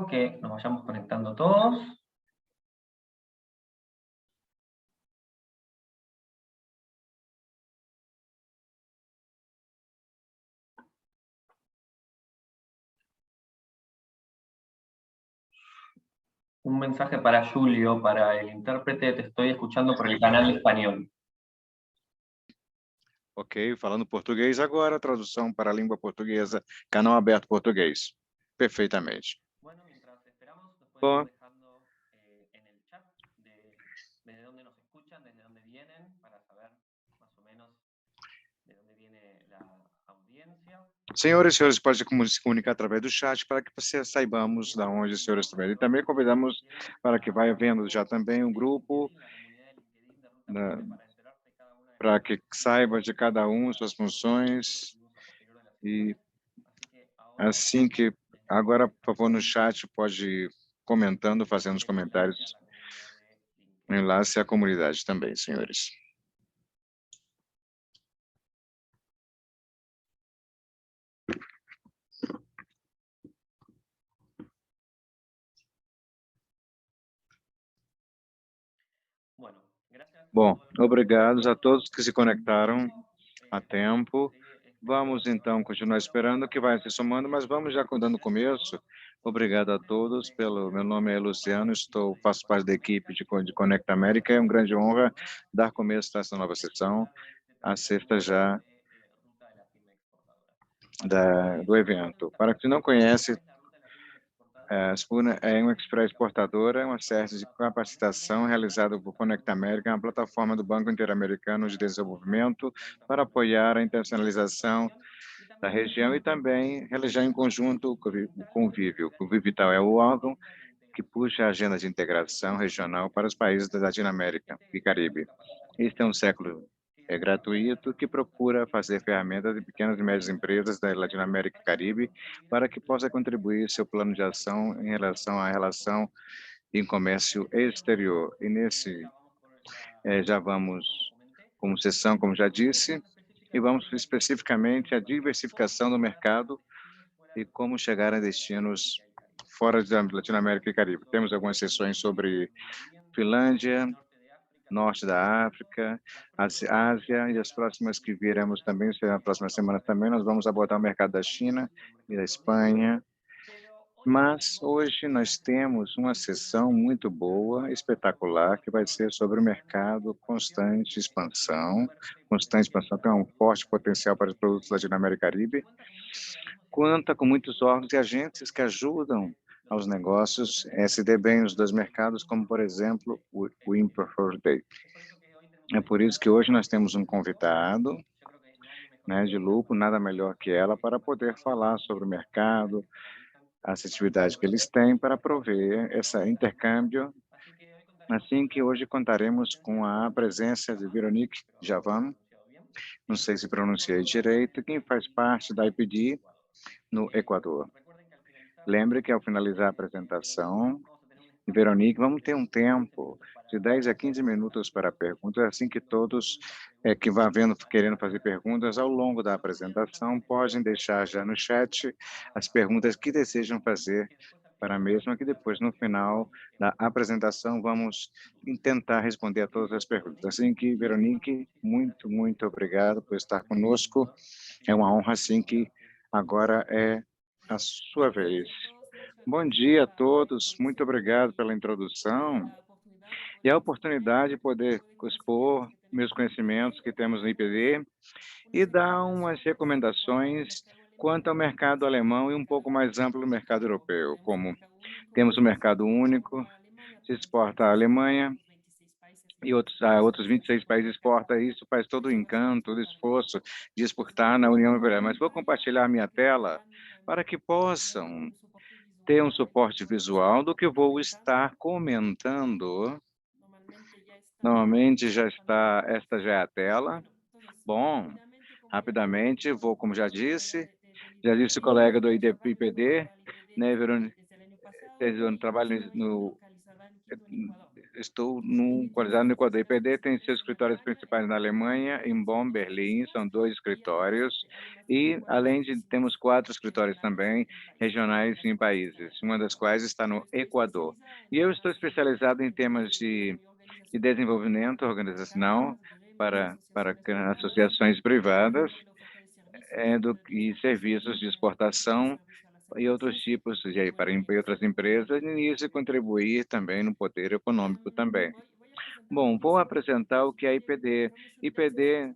dejo que nos vayamos conectando todos. Un mensaje para Julio, para el intérprete, te estoy escuchando por el canal español. Ok, falando português agora, tradução para a língua portuguesa, canal aberto português. Perfeitamente. Bueno, mientras esperamos, nos pueden Bom, ir dejando en el chat desde dónde nos escuchan, desde dónde vienen, para saber más o menos de dónde viene la audiencia. senhores e senhores, podem se comunicar através do chat para que saibamos de onde os senhores estão vendo. E também convidamos para que vai vendo já também um grupo, para que saiba de cada um suas funções. E assim que agora, por favor, no chat pode ir comentando, fazendo os comentários, enlace à comunidade também, senhores. Bom, obrigados a todos que se conectaram a tempo. Vamos, então, continuar esperando que vai se somando, mas vamos já dando começo. Obrigado a todos. Meu nome é Luciano, faço parte da equipe de Conecta América. É uma grande honra dar começo a essa nova sessão, a sexta já do evento. Para quem não conhece, a Spuna é uma exportadora, uma série de capacitação realizada por Conecta América, uma plataforma do Banco Interamericano de Desenvolvimento para apoiar a internacionalização da região e também realizar em conjunto o convívio. O Vivital é o órgão que puxa a agenda de integração regional para os países da Latinoamérica e Caribe. Este é um século gratuito que procura fazer ferramentas de pequenas e médias empresas da Latinoamérica e Caribe para que possa contribuir seu plano de ação em relação à relação em comércio exterior. E nesse já vamos como sessão, como já disse, e vamos especificamente à diversificação do mercado e como chegar a destinos fora da Latinoamérica e Caribe. Temos algumas sessões sobre Finlândia, Norte da África, Ásia, e as próximas que viremos também, será na próxima semana também, nós vamos abordar o mercado da China e da Espanha. Mas hoje nós temos uma sessão muito boa, espetacular, que vai ser sobre o mercado constante expansão, tem um forte potencial para os produtos Latinoamérica e Caribe, conta com muitos órgãos e agências que ajudam aos negócios SD bem os dois mercados, como, por exemplo, o Import Day. É por isso que hoje nós temos um convidado, de lupo, nada melhor que ela, para poder falar sobre o mercado, a atividade que eles têm para prover esse intercâmbio. Assim que hoje contaremos com a presença de Veronique Javan, não sei se pronunciei direito, quem faz parte da IPD no Equador. Lembre que ao finalizar a apresentação, Veronique, vamos ter um tempo de 10 a 15 minutos para perguntas, assim que todos que vão querendo fazer perguntas ao longo da apresentação, podem deixar já no chat as perguntas que desejam fazer para a mesma, que depois, no final da apresentação, vamos tentar responder a todas as perguntas. Assim que, Veronique, muito, muito obrigado por estar conosco. É uma honra, assim que agora é a sua vez. Bom dia a todos, muito obrigado pela introdução e a oportunidade de poder expor meus conhecimentos que temos no IPD e dar umas recomendações quanto ao mercado alemão e um pouco mais amplo no mercado europeu, como temos um mercado único, se exporta à Alemanha e outros 26 países exportam, isso faz todo o encanto, todo o esforço de exportar na União Europeia. Mas vou compartilhar minha tela para que possam ter um suporte visual do que eu vou estar comentando. Normalmente esta já é a tela. Bom, rapidamente, como já disse o colega do IPD, né, Verônica, trabalho estou localizado no Equador. A IPD tem seus escritórios principais na Alemanha, em Bonn, Berlim, são 2 escritórios, e além de temos 4 escritórios também regionais em países, uma das quais está no Equador. E eu estou especializado em temas de desenvolvimento organizacional para associações privadas e serviços de exportação e outros tipos para outras empresas, e isso contribuir também no poder econômico também. Bom, vou apresentar o que é a IPD. IPD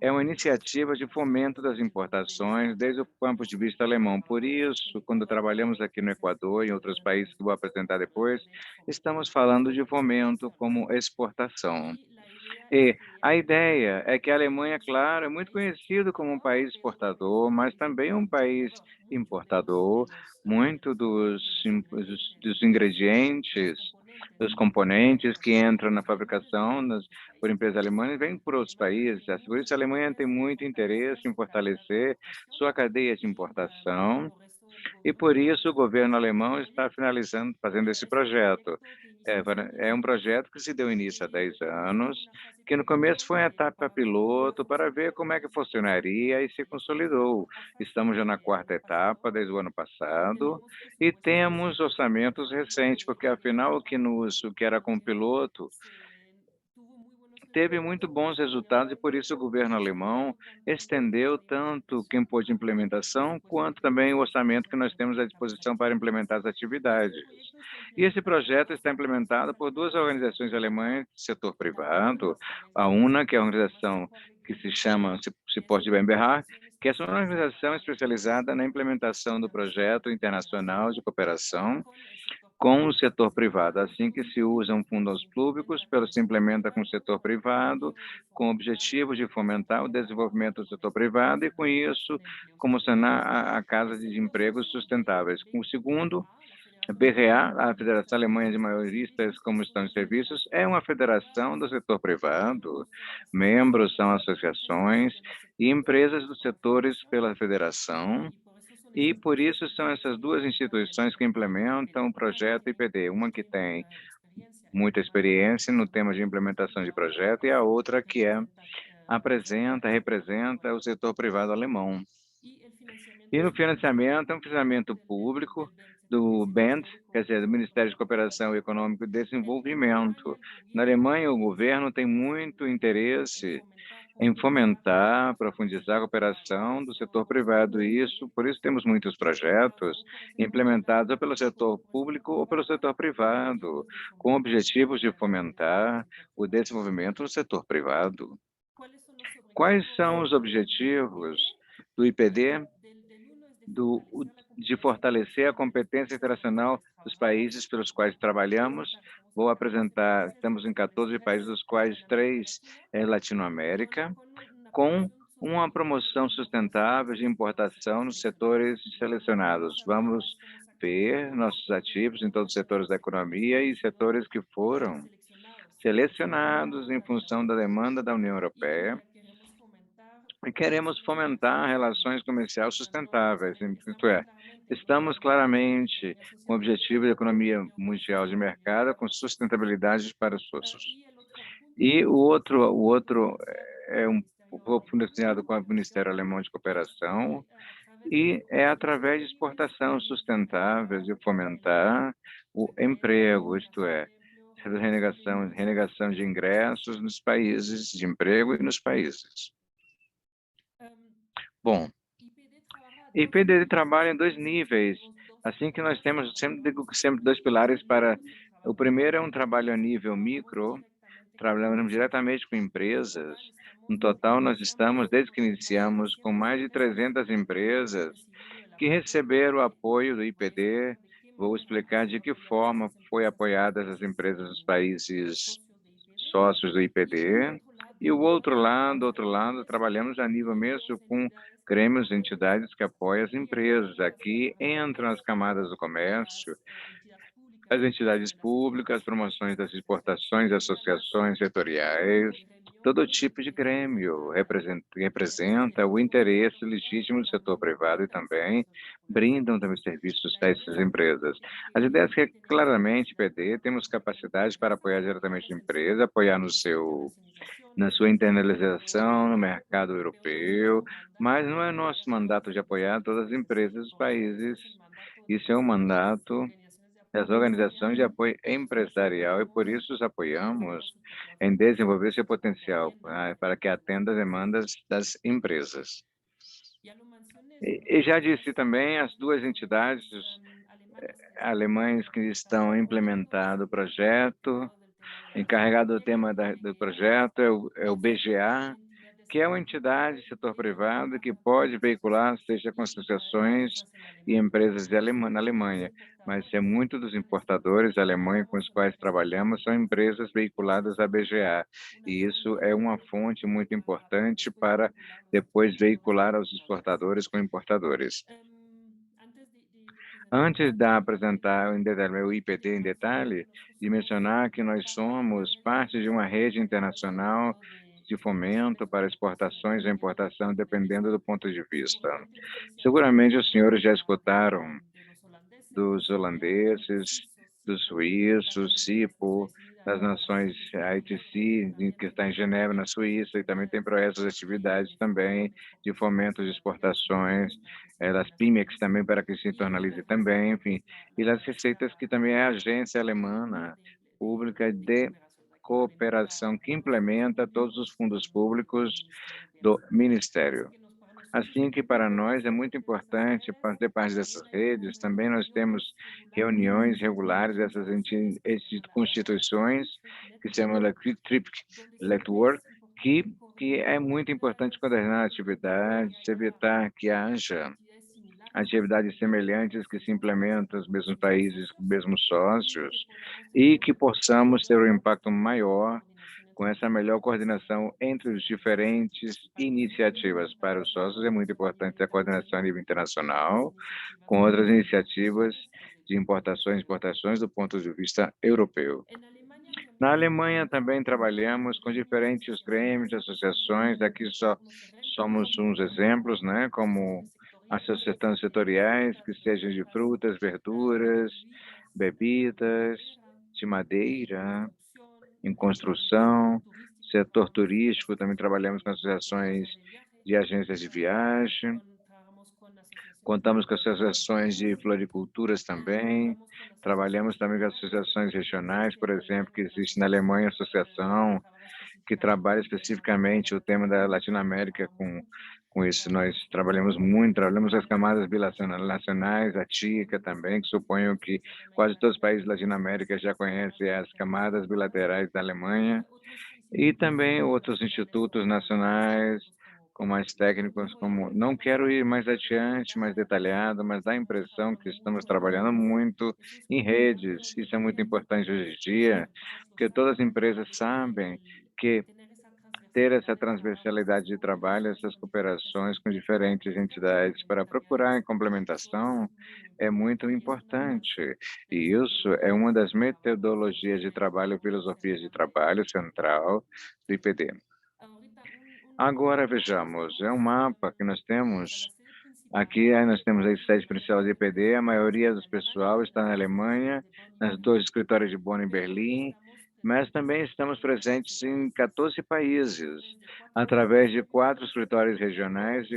é uma iniciativa de fomento das importações desde o ponto de vista alemão. Por isso, quando trabalhamos aqui no Equador e em outros países que vou apresentar depois, estamos falando de fomento como exportação. E a ideia é que a Alemanha, claro, é muito conhecido como um país exportador, mas também um país importador. Muito dos ingredientes, dos componentes que entram na fabricação por empresas alemãs vêm por outros países. Por isso, a Alemanha tem muito interesse em fortalecer sua cadeia de importação e por isso o governo alemão está fazendo esse projeto. É um projeto que se deu início há 10 anos, que no começo foi uma etapa piloto para ver como é que funcionaria e se consolidou. Estamos já na 4ª etapa desde o ano passado e temos orçamentos recentes, porque afinal o que era com piloto teve muito bons resultados e por isso o governo alemão estendeu tanto quem pôde implementação, quanto também o orçamento que nós temos à disposição para implementar as atividades. E esse projeto está implementado por 2 organizações alemãs do setor privado, a UNA, que é a organização que se chama Support GmbH, que é uma organização especializada na implementação do projeto internacional de cooperação com o setor privado. Assim que se usam fundos públicos, se implementa com o setor privado, com o objetivo de fomentar o desenvolvimento do setor privado e, com isso, promocionar a casa de empregos sustentáveis. O segundo, a BRA, a Federação Alemanha de Maioristas como Estão de Serviços, é uma federação do setor privado. Membros são associações e empresas dos setores pela federação. E, por isso, são essas 2 instituições que implementam o projeto IPD, uma que tem muita experiência no tema de implementação de projeto e a outra que representa o setor privado alemão. E no financiamento, é um financiamento público do BEND, quer dizer, do Ministério de Cooperação Econômica e Desenvolvimento. Na Alemanha, o governo tem muito interesse em fomentar, profundizar a cooperação do setor privado. E por isso temos muitos projetos implementados ou pelo setor público ou pelo setor privado, com objetivos de fomentar o desenvolvimento do setor privado. Quais são os objetivos do IPD? De fortalecer a competência internacional dos países pelos quais trabalhamos. Vou apresentar, estamos em 14 países, dos quais 3 é Latinoamérica, com uma promoção sustentável de importação nos setores selecionados. Vamos ver nossos ativos em todos os setores da economia e setores que foram selecionados em função da demanda da União Europeia, e queremos fomentar relações comerciais sustentáveis, isto é, estamos claramente com o objetivo de economia mundial de mercado com sustentabilidade para os russos. E o outro é um pouco financiado com o Ministério Alemão de Cooperação e é através de exportação sustentável de fomentar o emprego, isto é, renegação de ingressos nos países de emprego e nos países. Bom, IPD trabalha em 2 níveis, assim que nós temos sempre 2 pilares para... O primeiro é um trabalho a nível micro, trabalhamos diretamente com empresas. No total, nós estamos, desde que iniciamos, com mais de 300 empresas que receberam o apoio do IPD. Vou explicar de que forma foi apoiadas as empresas dos países sócios do IPD. E o outro lado, trabalhamos a nível mesmo com grêmios, entidades que apoiam as empresas. Aqui entram as camadas do comércio, as entidades públicas, promoções das exportações, associações setoriais, todo tipo de grêmio, representa o interesse legítimo do setor privado e também brindam também serviços a essas empresas. As ideias que claramente PD temos capacidade para apoiar diretamente a empresa, apoiar na sua internalização no mercado europeu, mas não é nosso mandato de apoiar todas as empresas dos países. Isso é um mandato das organizações de apoio empresarial e por isso os apoiamos em desenvolver seu potencial para que atenda as demandas das empresas. E já disse também, as duas entidades alemães que estão implementando o projeto, encarregado do tema do projeto é o BGA, que é uma entidade do setor privado que pode veicular, seja com associações e empresas na Alemanha, mas é muito dos importadores da Alemanha com os quais trabalhamos são empresas veiculadas à BGA, e isso é uma fonte muito importante para depois veicular aos exportadores com importadores. Antes de apresentar o IPD em detalhe, de mencionar que nós somos parte de uma rede internacional de fomento para exportações e importação, dependendo do ponto de vista. Seguramente os senhores já escutaram dos holandeses, dos suíços, CIPO, das nações ITC, que está em Genebra, na Suíça, e também tem projetos de atividades também de fomento de exportações, das PIMEX também, para que se internalize também, enfim, e das receitas, que também é a agência alemã pública de cooperação, que implementa todos os fundos públicos do Ministério. Assim que para nós é muito importante fazer parte dessas redes, também nós temos reuniões regulares dessas constituições, que se chama Trip Network, que é muito importante coordenar atividades, evitar que haja atividades semelhantes que se implementam nos mesmos países, com os mesmos sócios, e que possamos ter um impacto maior com essa melhor coordenação entre os diferentes iniciativas. Para os sócios é muito importante a coordenação a nível internacional, com outras iniciativas de importações e exportações do ponto de vista europeu. Na Alemanha também trabalhamos com diferentes grêmios, associações, aqui só somos uns exemplos, né, como associações setoriais, que sejam de frutas, verduras, bebidas, de madeira, em construção, setor turístico, também trabalhamos com associações de agências de viagem, contamos com associações de floriculturas também, trabalhamos também com associações regionais, por exemplo, que existe na Alemanha a associação que trabalha especificamente o tema da Latinoamérica com isso. Nós trabalhamos muito, trabalhamos as camadas bilacionais, a TICA também, que suponho que quase todos os países da Latinoamérica já conhecem as camadas bilaterais da Alemanha, e também outros institutos nacionais, com mais técnicos, como não quero ir mais adiante, mais detalhado, mas dá a impressão que estamos trabalhando muito em redes. Isso é muito importante hoje em dia, porque todas as empresas sabem que ter essa transversalidade de trabalho, essas cooperações com diferentes entidades para procurar em complementação é muito importante. E isso é uma das metodologias de trabalho, filosofias de trabalho central do IPD. Agora vejamos, é um mapa que nós temos. Aqui nós temos a sede principal do IPD, a maioria do pessoal está na Alemanha, nas dois escritórios de Bonn e Berlim, mas também estamos presentes em 14 países, através de 4 escritórios regionais,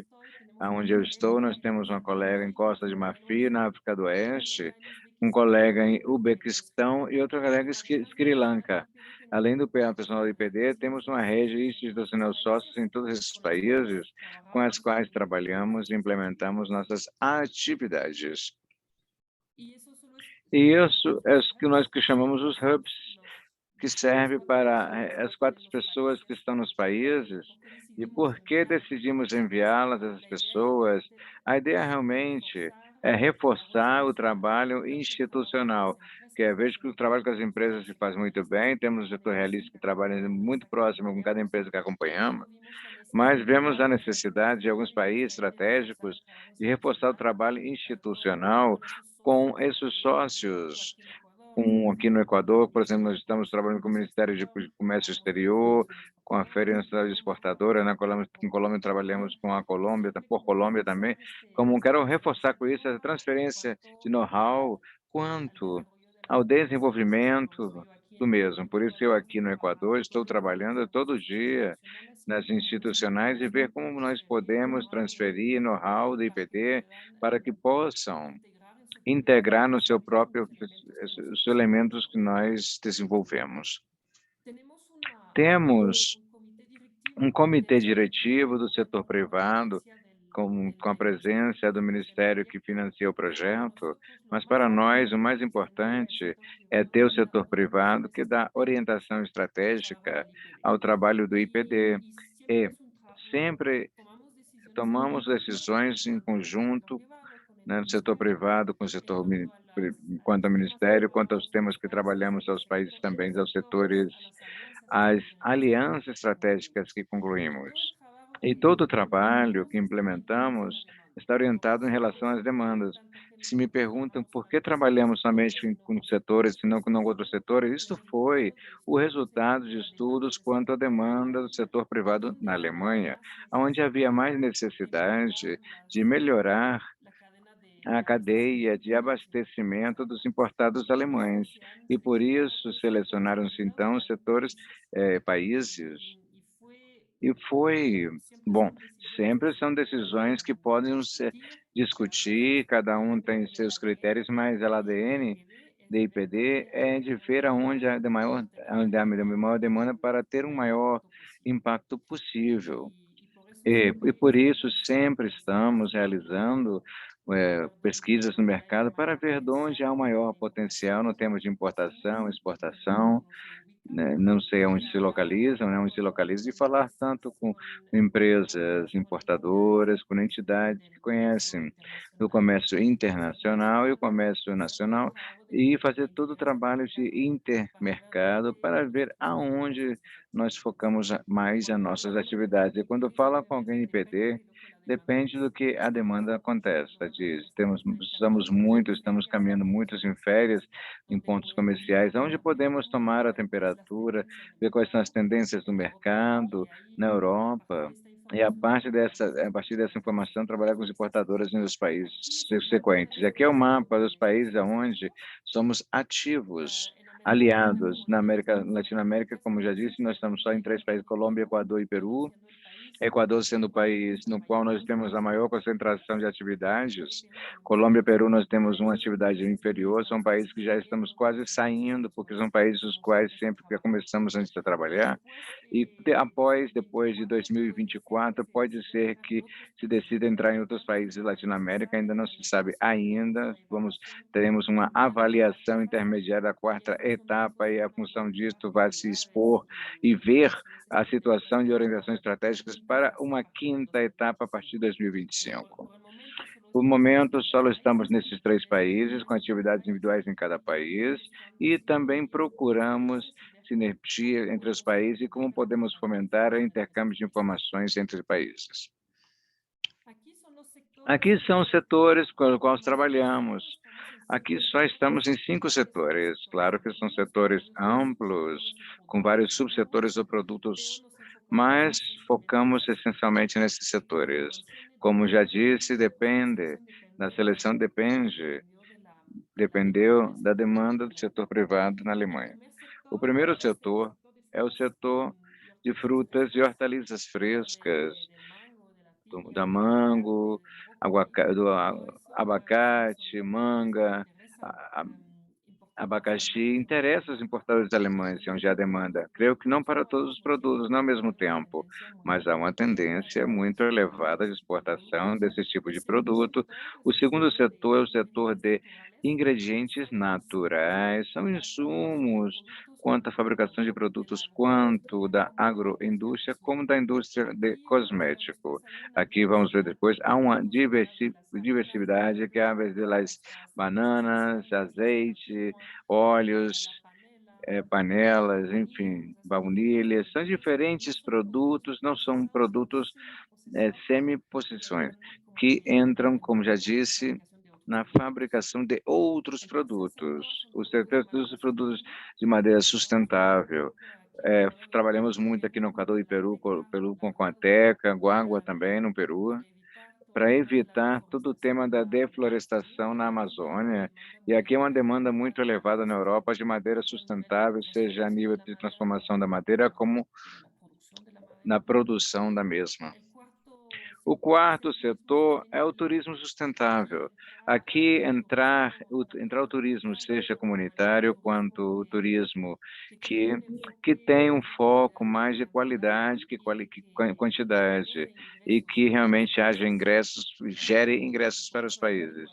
onde eu estou, nós temos uma colega em Costa de Marfim, na África do Oeste, um colega em Uzbequistão e outro colega em Sri Lanka. Além do pessoal do IPD, temos uma rede institucional sócios em todos esses países, com as quais trabalhamos e implementamos nossas atividades. E isso é o que nós chamamos os hubs, que serve para as 4 pessoas que estão nos países. E por que decidimos enviá-las, essas pessoas? A ideia realmente é reforçar o trabalho institucional, que eu vejo que o trabalho com as empresas se faz muito bem, temos o setor realista que trabalha muito próximo com cada empresa que acompanhamos, mas vemos a necessidade de alguns países estratégicos de reforçar o trabalho institucional com esses sócios, aqui no Equador, por exemplo, nós estamos trabalhando com o Ministério de Comércio Exterior, com a Feira Nacional de Exportadora, na Colômbia, em Colômbia trabalhamos com a Colômbia, por Colômbia também, como quero reforçar com isso a transferência de know-how quanto ao desenvolvimento do mesmo. Por isso eu aqui no Equador estou trabalhando todo dia nas institucionais e ver como nós podemos transferir know-how do IPD para que possam integrar no seu próprio os elementos que nós desenvolvemos. Temos um comitê diretivo do setor privado, com a presença do Ministério que financia o projeto, mas para nós o mais importante é ter o setor privado que dá orientação estratégica ao trabalho do IPD e sempre tomamos decisões em conjunto, né, no setor privado, com o setor quanto ao Ministério, quanto aos temas que trabalhamos aos países também, aos setores, as alianças estratégicas que concluímos. E todo o trabalho que implementamos está orientado em relação às demandas. Se me perguntam por que trabalhamos somente com setores e não com outros setores, isso foi o resultado de estudos quanto à demanda do setor privado na Alemanha, onde havia mais necessidade de melhorar a cadeia de abastecimento dos importados alemães. E por isso selecionaram-se então os setores, países e foi bom, sempre são decisões que podem ser discutir, cada um tem seus critérios, mas a ADN da IPD é de ver aonde onde há maior demanda para ter um maior impacto possível. E por isso sempre estamos realizando pesquisas no mercado para ver de onde há o maior potencial no termos de importação, exportação, né, não sei onde se localizam, né, onde se localizam, e falar tanto com empresas importadoras, com entidades que conhecem o comércio internacional e o comércio nacional, e fazer todo o trabalho de intermercado para ver aonde nós focamos mais as nossas atividades. E quando fala com alguém IPD, depende do que a demanda acontece. Diz, estamos caminhando muitos em férias, em pontos comerciais, onde podemos tomar a temperatura, ver quais são as tendências do mercado na Europa, e a partir dessa informação, trabalhar com os importadores nos países subsequentes. Aqui é o mapa dos países onde somos ativos, aliados. Na Latinoamérica, como já disse, nós estamos só em 3 países: Colômbia, Equador e Peru. Equador sendo o país no qual nós temos a maior concentração de atividades. Colômbia e Peru nós temos uma atividade inferior, são países que já estamos quase saindo, porque são países os quais sempre que começamos antes de trabalhar, e depois de 2024, pode ser que se decida entrar em outros países da Latinoamérica, ainda não se sabe ainda, teremos uma avaliação intermediária da 4ª etapa, e a função disso vai se expor e ver a situação de orientação estratégicas para uma 5ª etapa a partir de 2025. Por momento, só estamos nesses 3 países, com atividades individuais em cada país, e também procuramos sinergia entre os países e como podemos fomentar o intercâmbio de informações entre países. Aqui são os setores com os quais trabalhamos. Aqui só estamos em 5 setores. Claro que são setores amplos, com vários subsetores ou produtos, mas focamos essencialmente nesses setores. Como já disse, dependeu da demanda do setor privado na Alemanha. O primeiro setor é o setor de frutas e hortaliças frescas, da mango, abacate, manga, a- abacaxi, interessa os importadores alemães, onde há demanda. Creio que não para todos os produtos no mesmo tempo, mas há uma tendência muito elevada de exportação desse tipo de produto. O segundo setor é o setor de ingredientes naturais, são insumos, quanto à fabricação de produtos, quanto da agroindústria, como da indústria de cosmético. Aqui vamos ver depois, há uma diversidade que há desde as bananas, azeite, óleos, panelas, enfim, baunilhas, são diferentes produtos, não são produtos semi-posições, que entram, como já disse, na fabricação de outros produtos, os produtos de madeira sustentável. Trabalhamos muito aqui no Equador e Peru com a Teca, Guagua também no Peru, para evitar todo o tema da deflorestação na Amazônia. E aqui é uma demanda muito elevada na Europa de madeira sustentável, seja a nível de transformação da madeira, como na produção da mesma. O quarto setor é o turismo sustentável. Aqui entrar o turismo, seja comunitário quanto o turismo que tem um foco mais de qualidade que quantidade e que realmente haja ingressos, gere ingressos para os países.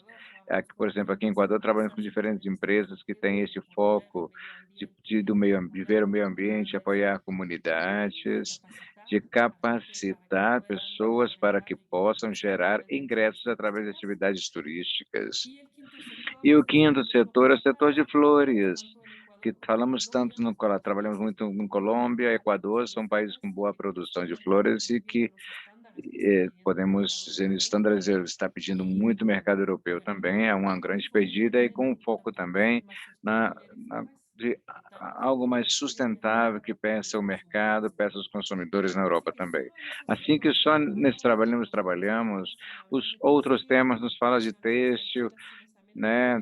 Aqui, por exemplo, aqui em Equador trabalhamos com diferentes empresas que têm esse foco de ver o meio ambiente, apoiar comunidades, de capacitar pessoas para que possam gerar ingressos através de atividades turísticas. E o quinto setor é o setor de flores, que falamos tanto trabalhamos muito em Colômbia, Equador, são países com boa produção de flores e que podemos dizer, estándares está pedindo muito o mercado europeu também, é uma grande pedida e com foco também de algo mais sustentável que peça o mercado, peça os consumidores na Europa também. Assim que só nesse trabalho nós trabalhamos, os outros temas nos fala de têxtil, né?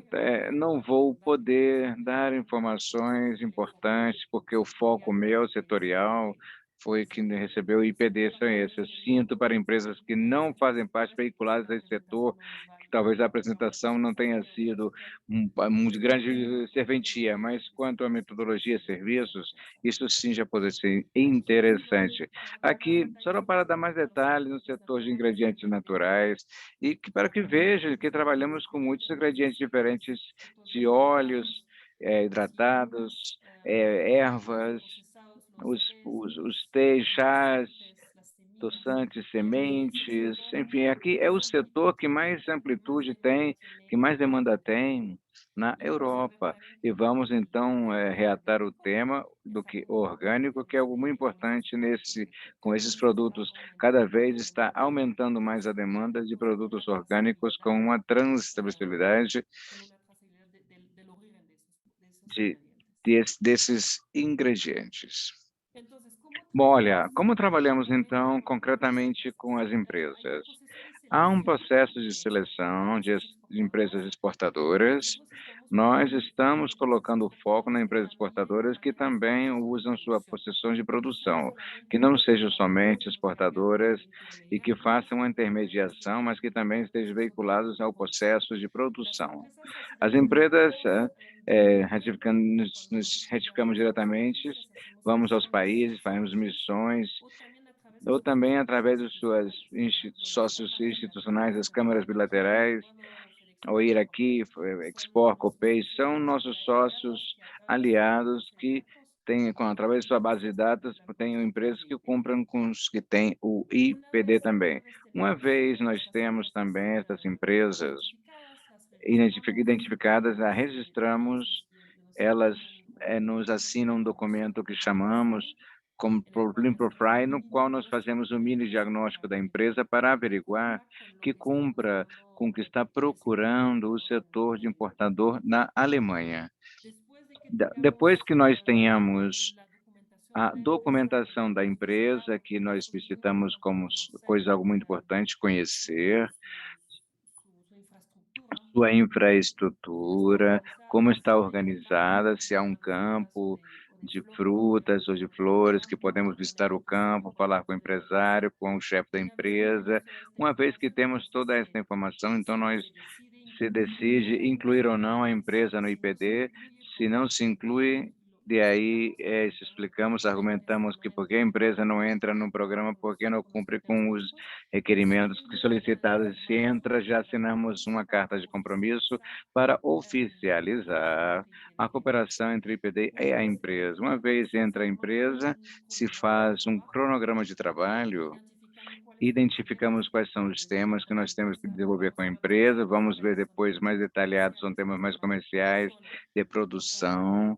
Não vou poder dar informações importantes, porque o foco meu setorial foi que recebeu o IPD, são esses. Eu sinto para empresas que não fazem parte veiculadas desse setor, que talvez a apresentação não tenha sido de grande serventia, mas quanto à metodologia e serviços, isso sim já pode ser interessante. Aqui, só para dar mais detalhes no setor de ingredientes naturais, e para que veja que trabalhamos com muitos ingredientes diferentes de óleos, hidratados, ervas, os teis, chás, adoçantes, sementes, enfim, aqui é o setor que mais amplitude tem, que mais demanda tem na Europa. E vamos então reatar o tema do que orgânico, que é algo muito importante com esses produtos. Cada vez está aumentando mais a demanda de produtos orgânicos com uma transversalidade de, desses ingredientes. Bom, olha, como trabalhamos então concretamente com as empresas? Há um processo de seleção de empresas exportadoras. Nós estamos colocando foco nas empresas exportadoras que também usam sua posição de produção, que não sejam somente exportadoras e que façam uma intermediação, mas que também estejam veiculados ao processo de produção. As empresas, nos retificamos diretamente, vamos aos países, fazemos missões, ou também através dos seus sócios institucionais, as câmaras bilaterais, ou ir aqui, Expor, Copei, são nossos sócios aliados que têm, através de sua base de dados, têm empresas que compram com os que têm o IPD também. Uma vez nós temos também essas empresas identificadas, a registramos, elas nos assinam um documento que chamamos como Problem Profile, no qual nós fazemos um mini diagnóstico da empresa para averiguar que cumpra com o que está procurando o setor de importador na Alemanha. Depois que nós tenhamos a documentação da empresa, que nós visitamos como coisa algo muito importante, conhecer sua infraestrutura, como está organizada, se há um campo de frutas ou de flores, que podemos visitar o campo, falar com o empresário, com o chefe da empresa. Uma vez que temos toda essa informação, então nós se decide incluir ou não a empresa no IPD. Se não se inclui, de aí explicamos, argumentamos que porque a empresa não entra no programa, porque não cumpre com os requerimentos que solicitados. Se entra, já assinamos uma carta de compromisso para oficializar a cooperação entre o IPD e a empresa. Uma vez entra a empresa, se faz um cronograma de trabalho, identificamos quais são os temas que nós temos que desenvolver com a empresa, vamos ver depois mais detalhados, são temas mais comerciais, de produção,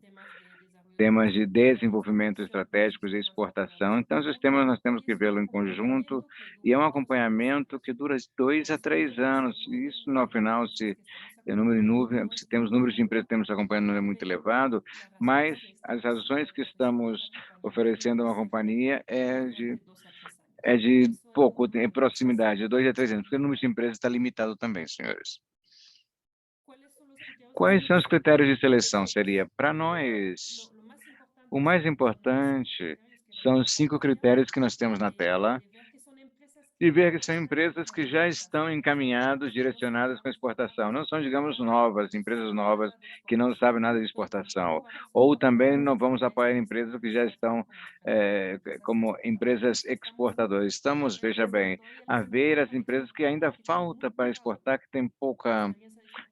temas de desenvolvimento estratégicos e exportação. Então, esses temas nós temos que vê-lo em conjunto, e é um acompanhamento que dura de 2 a 3 anos. E isso, no final, se se temos números de empresas que temos acompanhando é muito elevado, mas as razões que estamos oferecendo a uma companhia é de pouco, em proximidade, de 2 a 3 anos, porque o número de empresas está limitado também, senhores. Quais são os critérios de seleção? Seria, para nós, o mais importante são os 5 critérios que nós temos na tela, e ver que são empresas que já estão encaminhadas, direcionadas com a exportação. Não são, digamos, novas, empresas novas que não sabem nada de exportação. Ou também não vamos apoiar empresas que já estão como empresas exportadoras. Estamos, veja bem, a ver as empresas que ainda falta para exportar, que têm pouca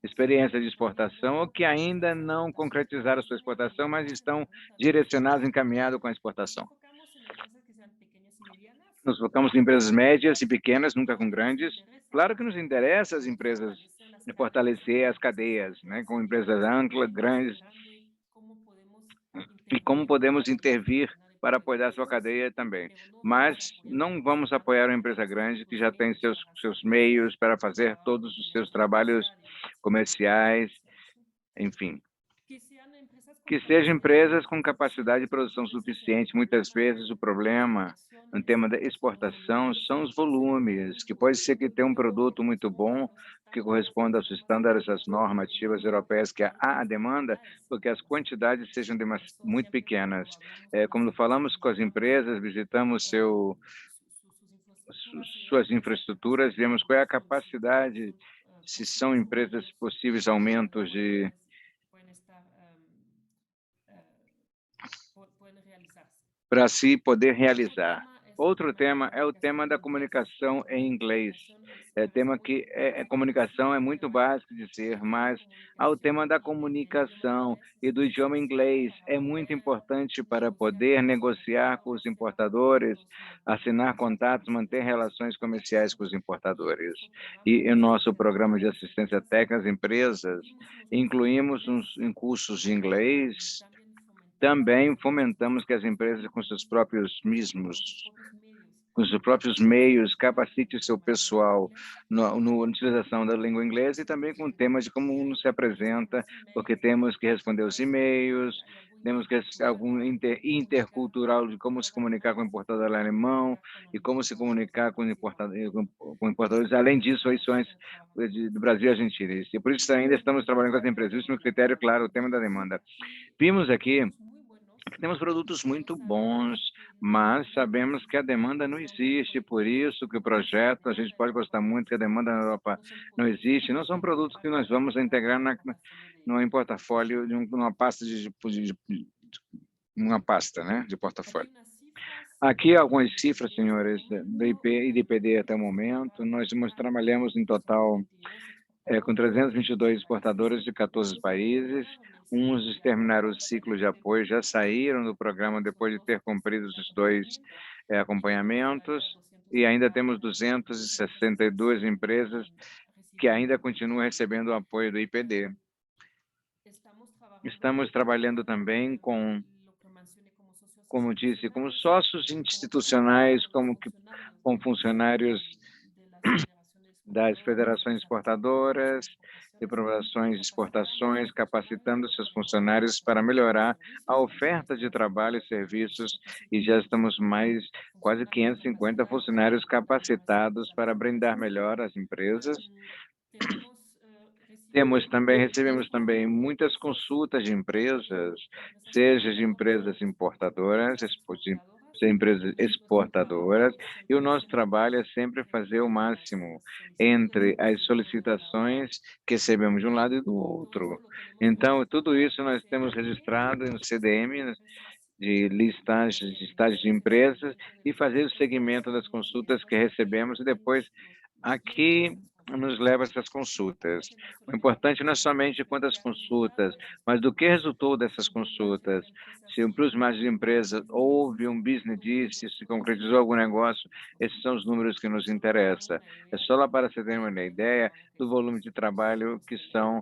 experiência de exportação ou que ainda não concretizaram sua exportação, mas estão direcionados, encaminhados com a exportação. Nos focamos em empresas médias e pequenas, nunca com grandes. Claro que nos interessa as empresas de fortalecer as cadeias, né, com empresas amplas, grandes, e como podemos intervir para apoiar sua cadeia também. Mas não vamos apoiar uma empresa grande que já tem seus meios para fazer todos os seus trabalhos comerciais, enfim. Que sejam empresas com capacidade de produção suficiente. Muitas vezes o problema no tema da exportação são os volumes, que pode ser que tenha um produto muito bom, que corresponda aos estándares, às normativas europeias, que há a demanda, porque as quantidades sejam muito pequenas. Como falamos com as empresas, visitamos suas infraestruturas, vemos qual é a capacidade, se são empresas possíveis aumentos de para se poder realizar. Outro tema é o tema da comunicação em inglês. É tema que comunicação é muito básico de ser, mas há o tema da comunicação e do idioma inglês. É muito importante para poder negociar com os importadores, assinar contatos, manter relações comerciais com os importadores. E em nosso programa de assistência técnica às empresas, incluímos em cursos de inglês. Também fomentamos que as empresas, com seus próprios meios, capacitem seu pessoal na utilização da língua inglesa e também com temas de como uno se apresenta, porque temos que responder os e-mails, temos que algum intercultural de como se comunicar com o importador alemão e como se comunicar com importadores. Além disso, ações do Brasil e Argentina. E por isso ainda estamos trabalhando com as empresas. O último critério, claro, o tema da demanda. Vimos aqui que temos produtos muito bons, mas sabemos que a demanda não existe, por isso que o projeto, a gente pode gostar muito que a demanda na Europa não existe, não são produtos que nós vamos integrar no portafólio, numa pasta uma pasta, né, de portafólio. Aqui algumas cifras, senhores, do IP e do IPD até o momento. Nós trabalhamos em total com 322 exportadores de 14 países. Uns terminaram o ciclo de apoio, já saíram do programa depois de ter cumprido os 2 acompanhamentos, e ainda temos 262 empresas que ainda continuam recebendo o apoio do IPD. Estamos trabalhando também como disse, como sócios institucionais, com funcionários das federações exportadoras, de aprovações de exportações, capacitando seus funcionários para melhorar a oferta de trabalho e serviços, e já estamos quase 550 funcionários capacitados para brindar melhor as empresas. Recebemos também muitas consultas de empresas, seja de empresas importadoras, de empresas exportadoras, e o nosso trabalho é sempre fazer o máximo entre as solicitações que recebemos de um lado e do outro. Então, tudo isso nós temos registrado no CDM, de listagem de empresas, e fazer o segmento das consultas que recebemos, e depois aqui nos leva a essas consultas. O importante não é somente quantas consultas, mas do que resultou dessas consultas. Se para os mais de empresas houve um business deal, se concretizou algum negócio, esses são os números que nos interessam. É só lá para você ter uma ideia do volume de trabalho que são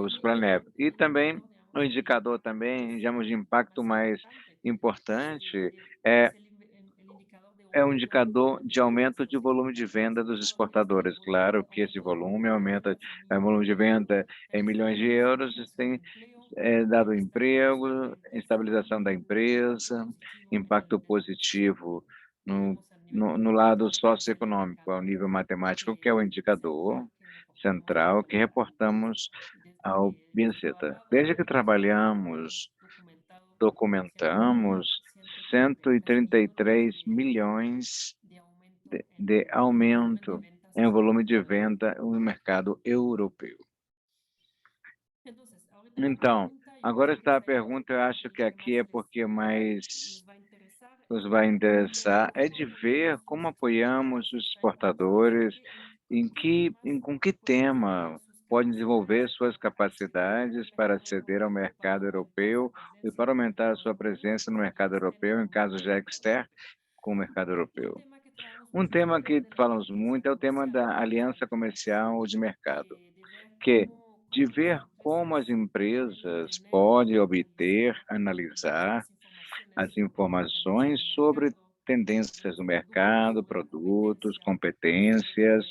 os Planep. E também Um indicador também, digamos, de impacto mais importante é é um indicador de aumento de volume de venda dos exportadores. Claro que esse volume aumenta, volume de venda em milhões de euros, isso tem dado emprego, estabilização da empresa, impacto positivo no lado socioeconômico, ao nível matemático, que é o indicador central que reportamos ao BNCETA. Desde que trabalhamos, documentamos 133 milhões de aumento em volume de venda no mercado europeu. Então, agora está a pergunta, eu acho que aqui é porque mais nos vai interessar, é de ver como apoiamos os exportadores, com que tema podem desenvolver suas capacidades para aceder ao mercado europeu e para aumentar a sua presença no mercado europeu, em caso já externo, com o mercado europeu. Um tema que falamos muito é o tema da aliança comercial de mercado, que de ver como as empresas podem obter, analisar as informações sobre tendências do mercado, produtos, competências,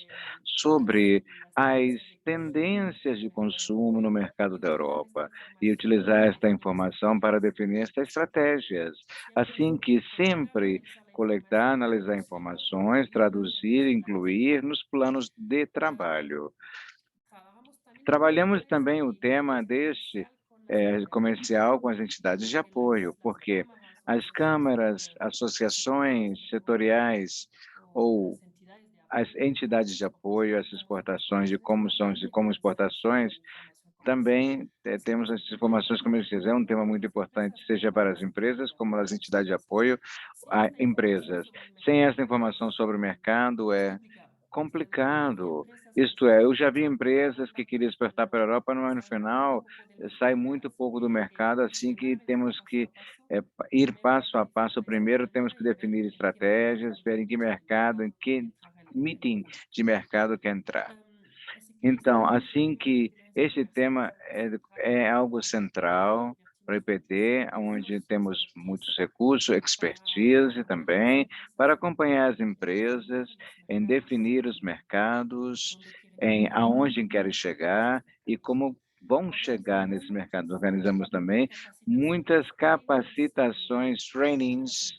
sobre as tendências de consumo no mercado da Europa e utilizar esta informação para definir estas estratégias. Assim que sempre coletar, analisar informações, traduzir, incluir nos planos de trabalho. Trabalhamos também o tema deste comercial com as entidades de apoio, porque as câmaras, associações setoriais ou as entidades de apoio às exportações de como exportações, também temos essas informações comerciais. É um tema muito importante, seja para as empresas, como as entidades de apoio a empresas. Sem essa informação sobre o mercado, é complicado. Isto é, eu já vi empresas que queriam exportar para a Europa, mas no final sai muito pouco do mercado, assim que temos que ir passo a passo. Primeiro temos que definir estratégias, ver em que mercado, em que meeting de mercado quer entrar. Então, assim que esse tema é algo central para o IPT, onde temos muitos recursos, expertise também, para acompanhar as empresas em definir os mercados, em aonde querem chegar e como vão chegar nesse mercado. Organizamos também muitas capacitações, trainings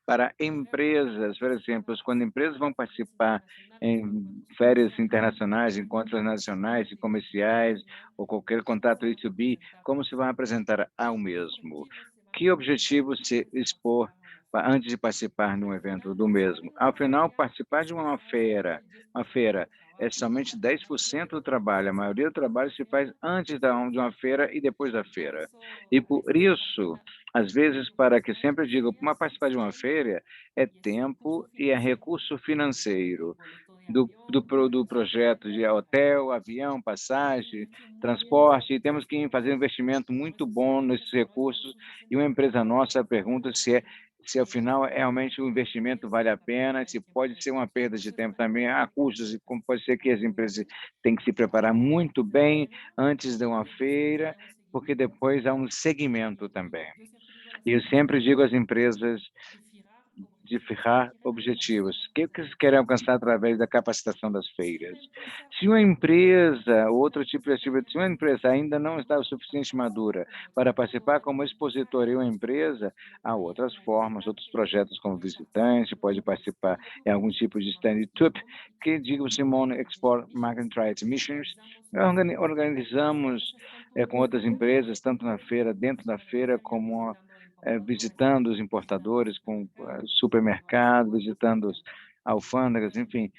para empresas, por exemplo, quando empresas vão participar em férias internacionais, encontros nacionais e comerciais, ou qualquer contato B2B, como se vai apresentar ao mesmo? Que objetivo se expor antes de participar num evento do mesmo? Ao final, participar de uma feira é somente 10% do trabalho, a maioria do trabalho se faz antes de uma feira e depois da feira. E por isso, às vezes, para que sempre digo, para participar de uma feira é tempo e é recurso financeiro do projeto de hotel, avião, passagem, transporte, e temos que fazer um investimento muito bom nesses recursos, e uma empresa nossa pergunta se ao final realmente o investimento vale a pena, se pode ser uma perda de tempo também, há custos, e como pode ser que as empresas têm que se preparar muito bem antes de uma feira, porque depois há um segmento também. E eu sempre digo às empresas de fijar objetivos. O que eles querem alcançar através da capacitação das feiras? Se uma empresa, outro tipo de atividade, se uma empresa ainda não está o suficiente madura para participar como expositor em uma empresa, há outras formas, outros projetos como visitante, pode participar em algum tipo de stand-up, que digo Simone Export Market Trade Missions. Organizamos com outras empresas, tanto na feira, dentro da feira, como visitando os importadores com supermercado, visitando as alfândegas, enfim.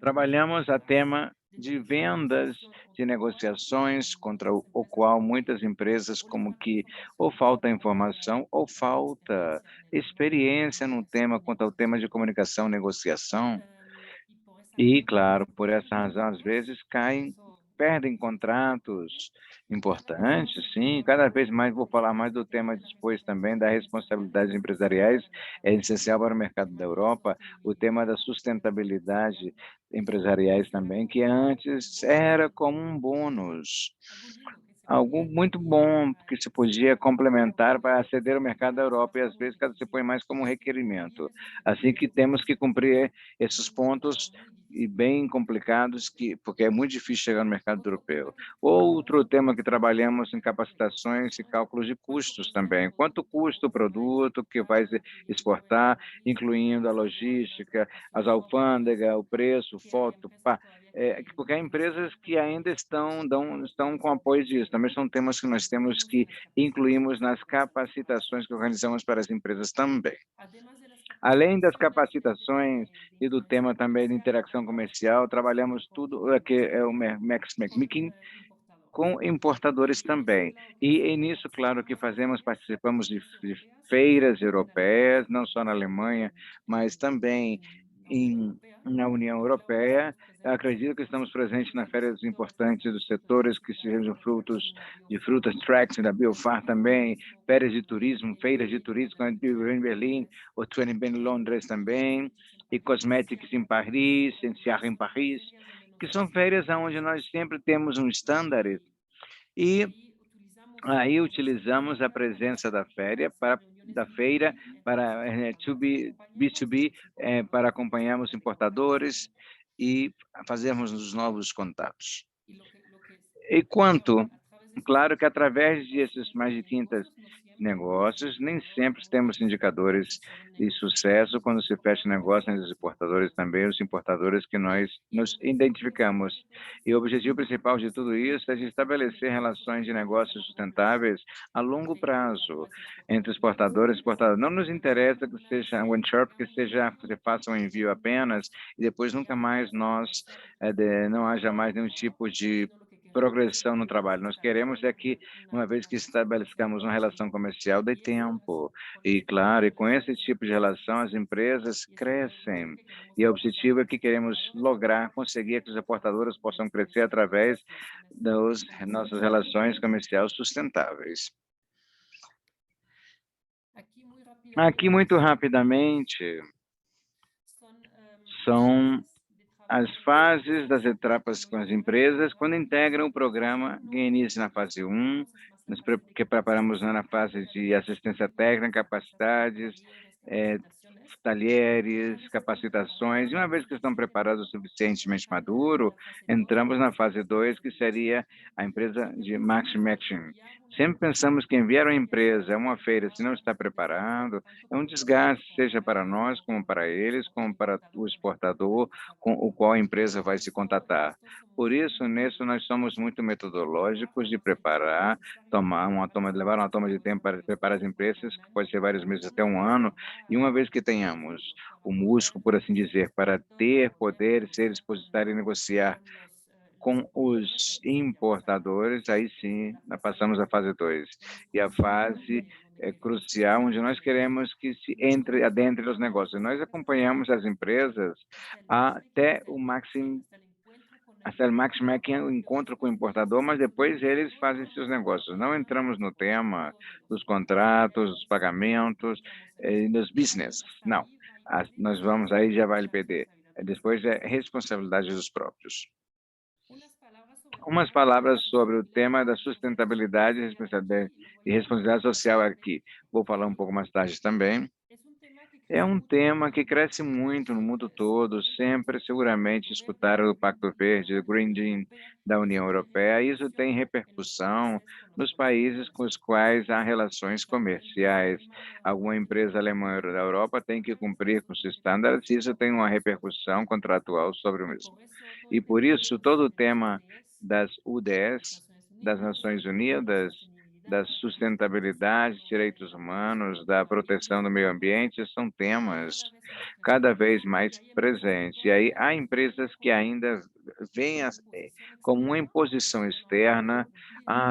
Trabalhamos a tema de vendas, de negociações, contra o qual muitas empresas como que ou falta informação ou falta experiência no tema, quanto ao tema de comunicação, negociação. E, claro, por essa razão, às vezes perdem contratos importantes, sim. Cada vez mais vou falar mais do tema depois também das responsabilidades empresariais, é essencial para o mercado da Europa, o tema da sustentabilidade empresariais também, que antes era como um bônus. algo muito bom que se podia complementar para aceder ao mercado da Europa e às vezes cada se põe mais como um requerimento. Assim que temos que cumprir esses pontos e bem complicados porque é muito difícil chegar no mercado europeu. Outro tema que trabalhamos em capacitações e cálculos de custos também. Quanto custa o produto que vai se exportar, incluindo a logística, as alfândegas, o preço, foto, pá, porque há empresas que ainda estão com apoio disso. Também são temas que nós temos que incluirmos nas capacitações que organizamos para as empresas também. Além das capacitações e do tema também de interação comercial, trabalhamos tudo que é o Max Making com importadores também. E nisso, claro, que participamos de feiras europeias, não só na Alemanha, mas também na União Europeia. Eu acredito que estamos presentes nas feiras importantes dos setores que sejam de frutas, tracks, da Biofar também, feiras de turismo, como a em Berlim, o Training em Londres também, e Cosmetics em Paris, Senciar em Paris, que são feiras onde nós sempre temos um standard e aí utilizamos a presença da feira para B2B, para acompanharmos importadores e fazermos os novos contatos. E claro que através desses mais de 500 negócios, nem sempre temos indicadores de sucesso quando se fecha negócio entre os exportadores também, os importadores que nós nos identificamos. E o objetivo principal de tudo isso é de estabelecer relações de negócios sustentáveis a longo prazo entre exportadores e importadores. Não nos interessa que seja one shop, que se faça um envio apenas e depois nunca mais não haja mais nenhum tipo de progressão no trabalho. Nós queremos que, uma vez que estabelecemos uma relação comercial, dê tempo. E, claro, e com esse tipo de relação, as empresas crescem. E o objetivo é que queremos conseguir que os exportadores possam crescer através das nossas relações comerciais sustentáveis. Aqui, muito rapidamente, são as fases das etapas com as empresas, quando integram o programa, que inicia na fase 1, que preparamos na fase de assistência técnica, capacidades, talheres, capacitações, e uma vez que estão preparados o suficientemente maduro, entramos na fase 2, que seria a empresa de matching. Sempre pensamos que enviar uma empresa a uma feira, se não está preparado, é um desgaste, seja para nós, como para eles, como para o exportador, com o qual a empresa vai se contatar. Por isso, nisso, nós somos muito metodológicos de preparar, levar uma toma de tempo para preparar as empresas, que pode ser vários meses até um ano, e uma vez que tenhamos o músculo, por assim dizer, para ter poder, ser expositar e negociar com os importadores, aí sim, nós passamos à fase 2. E a fase crucial, onde nós queremos que se adentre os negócios. Nós acompanhamos as empresas até o máximo que é o encontro com o importador, mas depois eles fazem seus negócios. Não entramos no tema dos contratos, dos pagamentos, dos business. Não. Nós vamos aí já vai LPD. Depois é responsabilidade dos próprios. Umas palavras sobre o tema da sustentabilidade e responsabilidade social aqui. Vou falar um pouco mais tarde também. É um tema que cresce muito no mundo todo, sempre seguramente escutaram o Pacto Verde, o Green Deal da União Europeia. Isso tem repercussão nos países com os quais há relações comerciais. Alguma empresa alemã ou da Europa tem que cumprir com os estándares e isso tem uma repercussão contratual sobre o mesmo. E por isso, todo o tema das UDS, das Nações Unidas, da sustentabilidade, direitos humanos, da proteção do meio ambiente, são temas cada vez mais presentes. E aí há empresas que ainda veem como uma imposição externa,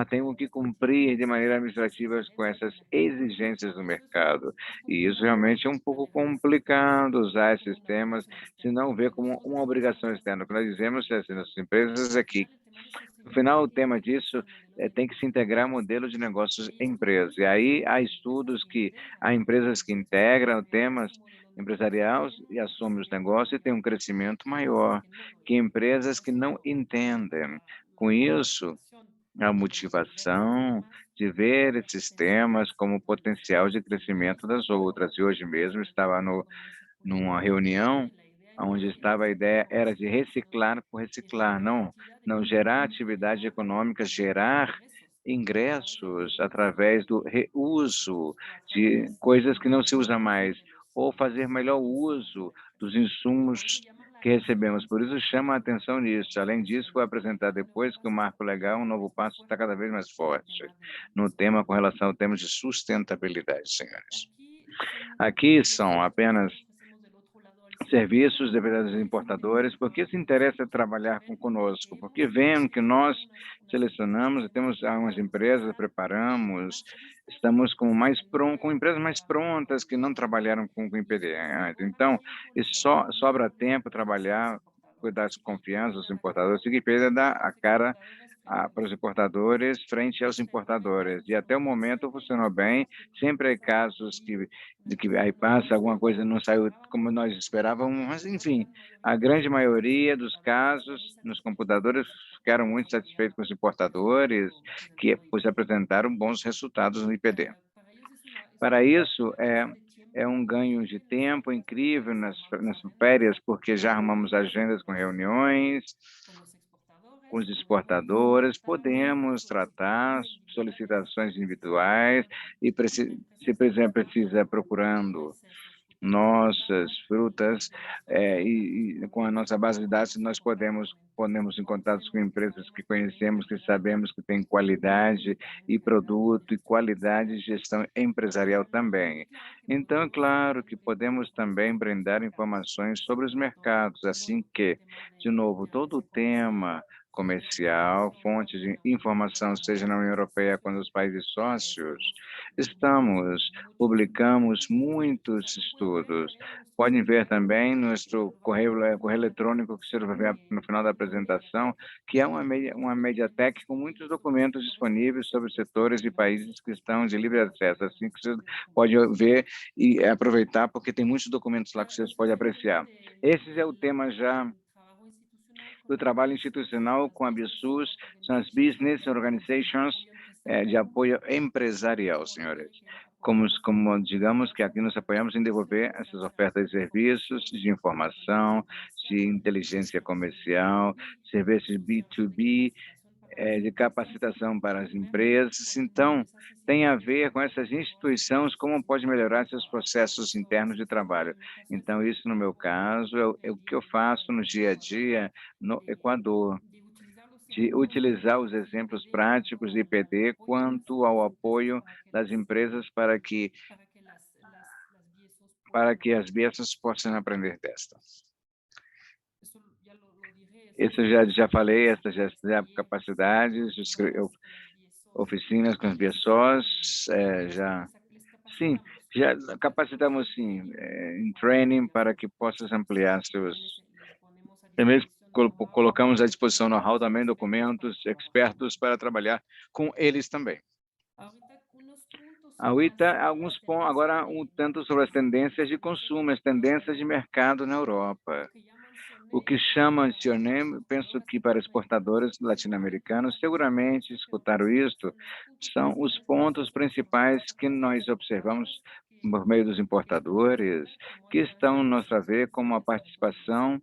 tenho que cumprir de maneira administrativa com essas exigências do mercado. E isso realmente é um pouco complicado usar esses temas, se não ver como uma obrigação externa. O que nós dizemos assim, nas empresas é que no final, o tema disso tem que se integrar modelo de negócios em empresas. E aí há estudos que há empresas que integram temas empresariais e assumem os negócios e têm um crescimento maior que empresas que não entendem. Com isso, a motivação de ver esses temas como potencial de crescimento das outras. E hoje mesmo estava numa reunião onde estava a ideia era de reciclar por reciclar, não gerar atividade econômica, gerar ingressos através do reuso de coisas que não se usa mais, ou fazer melhor uso dos insumos que recebemos. Por isso chama a atenção nisso. Além disso, foi apresentado depois que o marco legal, um novo passo, está cada vez mais forte no tema com relação ao tema de sustentabilidade, senhores. Aqui são apenas serviços de verdadeiros importadores, porque se interessa trabalhar conosco, porque veem que nós selecionamos, temos algumas empresas, preparamos, estamos com empresas mais prontas que não trabalharam com IPD antes. Então, isso sobra tempo trabalhar, cuidar das confiança dos importadores. O IPD dá a cara para os importadores frente aos importadores. E até o momento funcionou bem. Sempre há casos de que aí passa alguma coisa não saiu como nós esperávamos, mas enfim, a grande maioria dos casos nos computadores ficaram muito satisfeitos com os importadores, que pois apresentaram bons resultados no IPD. Para isso, é um ganho de tempo incrível nas férias, porque já arrumamos agendas com reuniões, com os exportadores, podemos tratar solicitações individuais e, se precisa procurando nossas frutas e com a nossa base de dados nós podemos em contato com empresas que conhecemos, que sabemos que têm qualidade e produto e qualidade de gestão empresarial também. Então, é claro que podemos também brindar informações sobre os mercados, assim que, de novo, todo o tema comercial, fonte de informação, seja na União Europeia, quando os países sócios, publicamos muitos estudos. Podem ver também nosso correio eletrônico que você vai ver no final da apresentação, que é uma Mediatek com muitos documentos disponíveis sobre setores e países que estão de livre acesso, assim que você pode ver e aproveitar, porque tem muitos documentos lá que vocês podem apreciar. Esse é o tema já do trabalho institucional com a BSUS, são as Business Organizations de apoio empresarial, senhores. Como digamos que aqui nós apoiamos em desenvolver essas ofertas de serviços de informação, de inteligência comercial, serviços B2B, de capacitação para as empresas. Então, tem a ver com essas instituições, como pode melhorar seus processos internos de trabalho. Então, isso, no meu caso, é o que eu faço no dia a dia no Equador, de utilizar os exemplos práticos de IPD quanto ao apoio das empresas para que as BSs possam aprender desta. Isso já falei, essas já capacidades, oficinas com as BSOs, sim, já capacitamos sim, em training para que possas ampliar também colocamos à disposição know-how também, documentos, expertos para trabalhar com eles também. Ahorita, alguns pontos, agora um tanto sobre as tendências de consumo, as tendências de mercado na Europa. O que mencionei, penso que para exportadores latino-americanos, seguramente escutaram isto, são os pontos principais que nós observamos por meio dos importadores, que estão, nossa ver, como a participação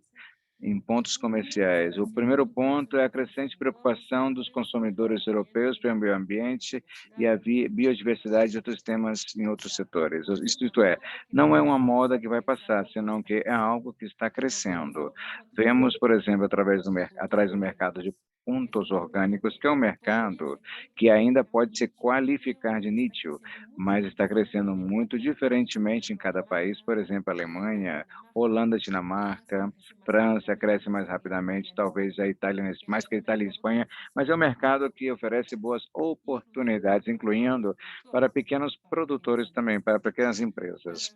em pontos comerciais. O primeiro ponto é a crescente preocupação dos consumidores europeus pelo meio ambiente e a biodiversidade de outros temas em outros setores. Isto é, não é uma moda que vai passar, senão que é algo que está crescendo. Vemos, por exemplo, atrás do mercado de pontos orgânicos, que é um mercado que ainda pode se qualificar de nicho, mas está crescendo muito diferentemente em cada país. Por exemplo, Alemanha, Holanda, Dinamarca, França cresce mais rapidamente, talvez a Itália, mais que a Itália e a Espanha, mas é um mercado que oferece boas oportunidades, incluindo para pequenos produtores também, para pequenas empresas.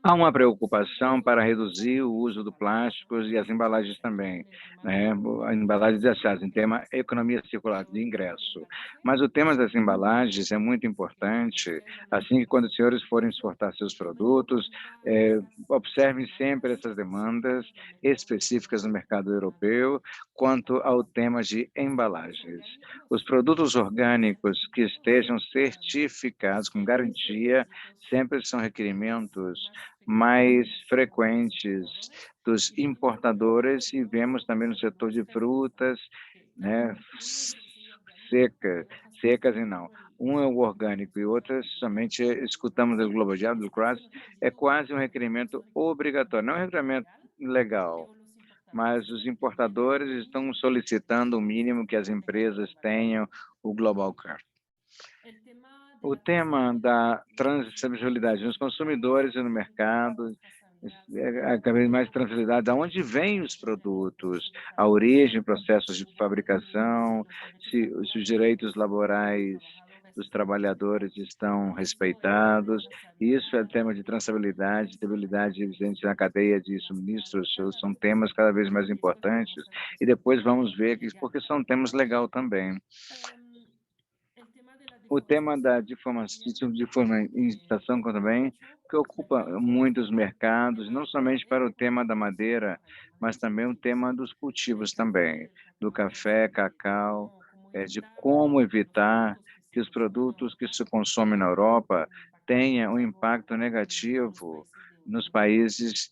Há uma preocupação para reduzir o uso do plástico e as embalagens também, né? A embalagem desejáveis, em tema economia circular de ingresso. Mas o tema das embalagens é muito importante, assim que quando os senhores forem exportar seus produtos, observem sempre essas demandas específicas no mercado europeu quanto ao tema de embalagens. Os produtos orgânicos que estejam certificados com garantia sempre são requerimentos mais frequentes dos importadores e vemos também no setor de frutas, né, seca, secas e não. Um é o orgânico e outro somente escutamos do Global Jab, do CRAS, é quase um requerimento obrigatório, não é um requerimento legal, mas os importadores estão solicitando o mínimo que as empresas tenham o Global Card. O tema da transversalidade nos consumidores e no mercado, cada vez mais transversalidade, de onde vêm os produtos, a origem, processos de fabricação, se os direitos laborais dos trabalhadores estão respeitados. Isso é tema de traçabilidade, estabilidade evidente na cadeia de suministros, são temas cada vez mais importantes. E depois vamos ver, porque são temas legais também. O tema da deforestação também, que ocupa muitos mercados, não somente para o tema da madeira, mas também o tema dos cultivos também, do café, cacau, de como evitar que os produtos que se consomem na Europa tenham um impacto negativo nos países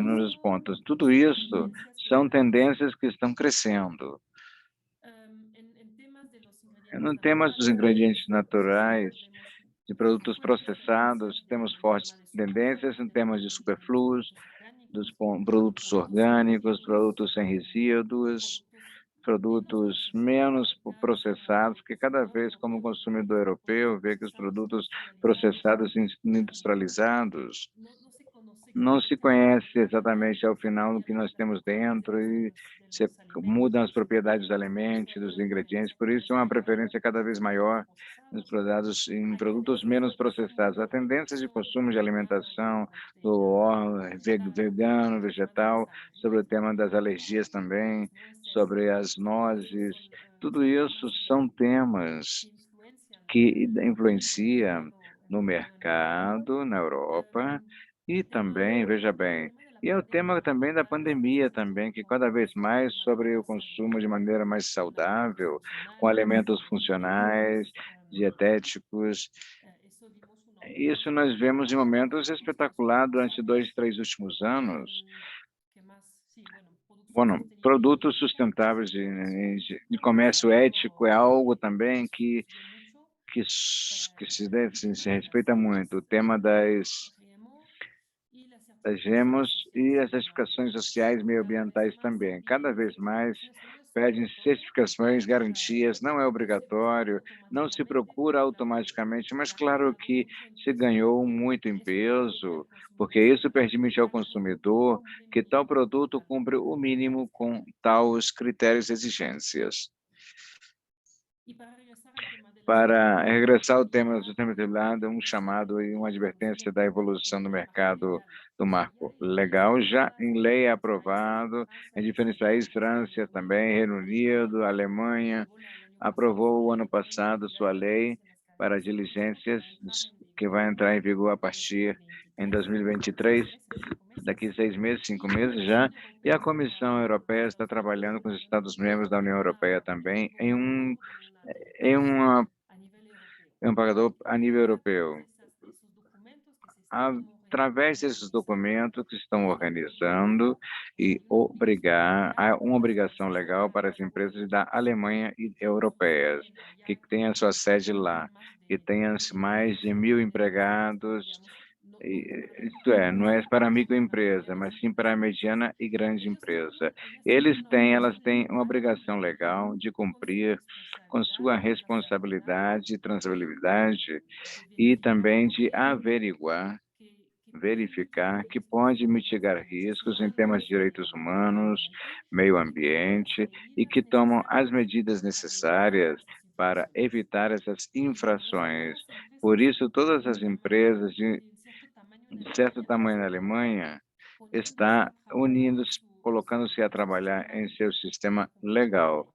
nos pontos. Tudo isso são tendências que estão crescendo. No tema dos ingredientes naturais, de produtos processados, temos fortes tendências em temas de superfluos, dos produtos orgânicos, produtos sem resíduos, produtos menos processados, que cada vez, como consumidor europeu, vê que os produtos processados e industrializados não se conhece exatamente ao final o que nós temos dentro e se mudam as propriedades dos alimentos, dos ingredientes, por isso é uma preferência cada vez maior nos produtos, em produtos menos processados. A tendência de consumo de alimentação do vegano, vegetal, sobre o tema das alergias também, sobre as nozes, tudo isso são temas que influenciam no mercado, na Europa, e também, veja bem, e é o tema também da pandemia também, que cada vez mais sobre o consumo de maneira mais saudável, com alimentos funcionais, dietéticos. Isso nós vemos em momentos espetaculares durante 2, 3 últimos anos. Bueno, produtos sustentáveis de comércio ético é algo também que se respeita muito. O tema das GMOs e as certificações sociais e meioambientais também. Cada vez mais pedem certificações, garantias, não é obrigatório, não se procura automaticamente, mas claro que se ganhou muito em peso, porque isso permite ao consumidor que tal produto cumpre o mínimo com tais critérios e exigências. Para regressar ao tema da sustentabilidade, um chamado e uma advertência da evolução do mercado do marco legal, já em lei é aprovado em diferentes países, França também, Reino Unido, Alemanha, aprovou o ano passado sua lei para diligências, que vai entrar em vigor a partir em 2023, daqui 6 meses, 5 meses já, e a Comissão Europeia está trabalhando com os Estados-membros da União Europeia também em um pagador a nível europeu. Através desses documentos que estão organizando e há uma obrigação legal para as empresas da Alemanha e europeias, que têm a sua sede lá, que tenham mais de 1.000 empregados, isto é, não é para a microempresa, mas sim para a mediana e grande empresa. Elas têm uma obrigação legal de cumprir com sua responsabilidade e transversalidade e também de verificar que pode mitigar riscos em temas de direitos humanos, meio ambiente e que tomam as medidas necessárias para evitar essas infrações. Por isso, todas as empresas de certo tamanho na Alemanha, está unindo-se, colocando-se a trabalhar em seu sistema legal,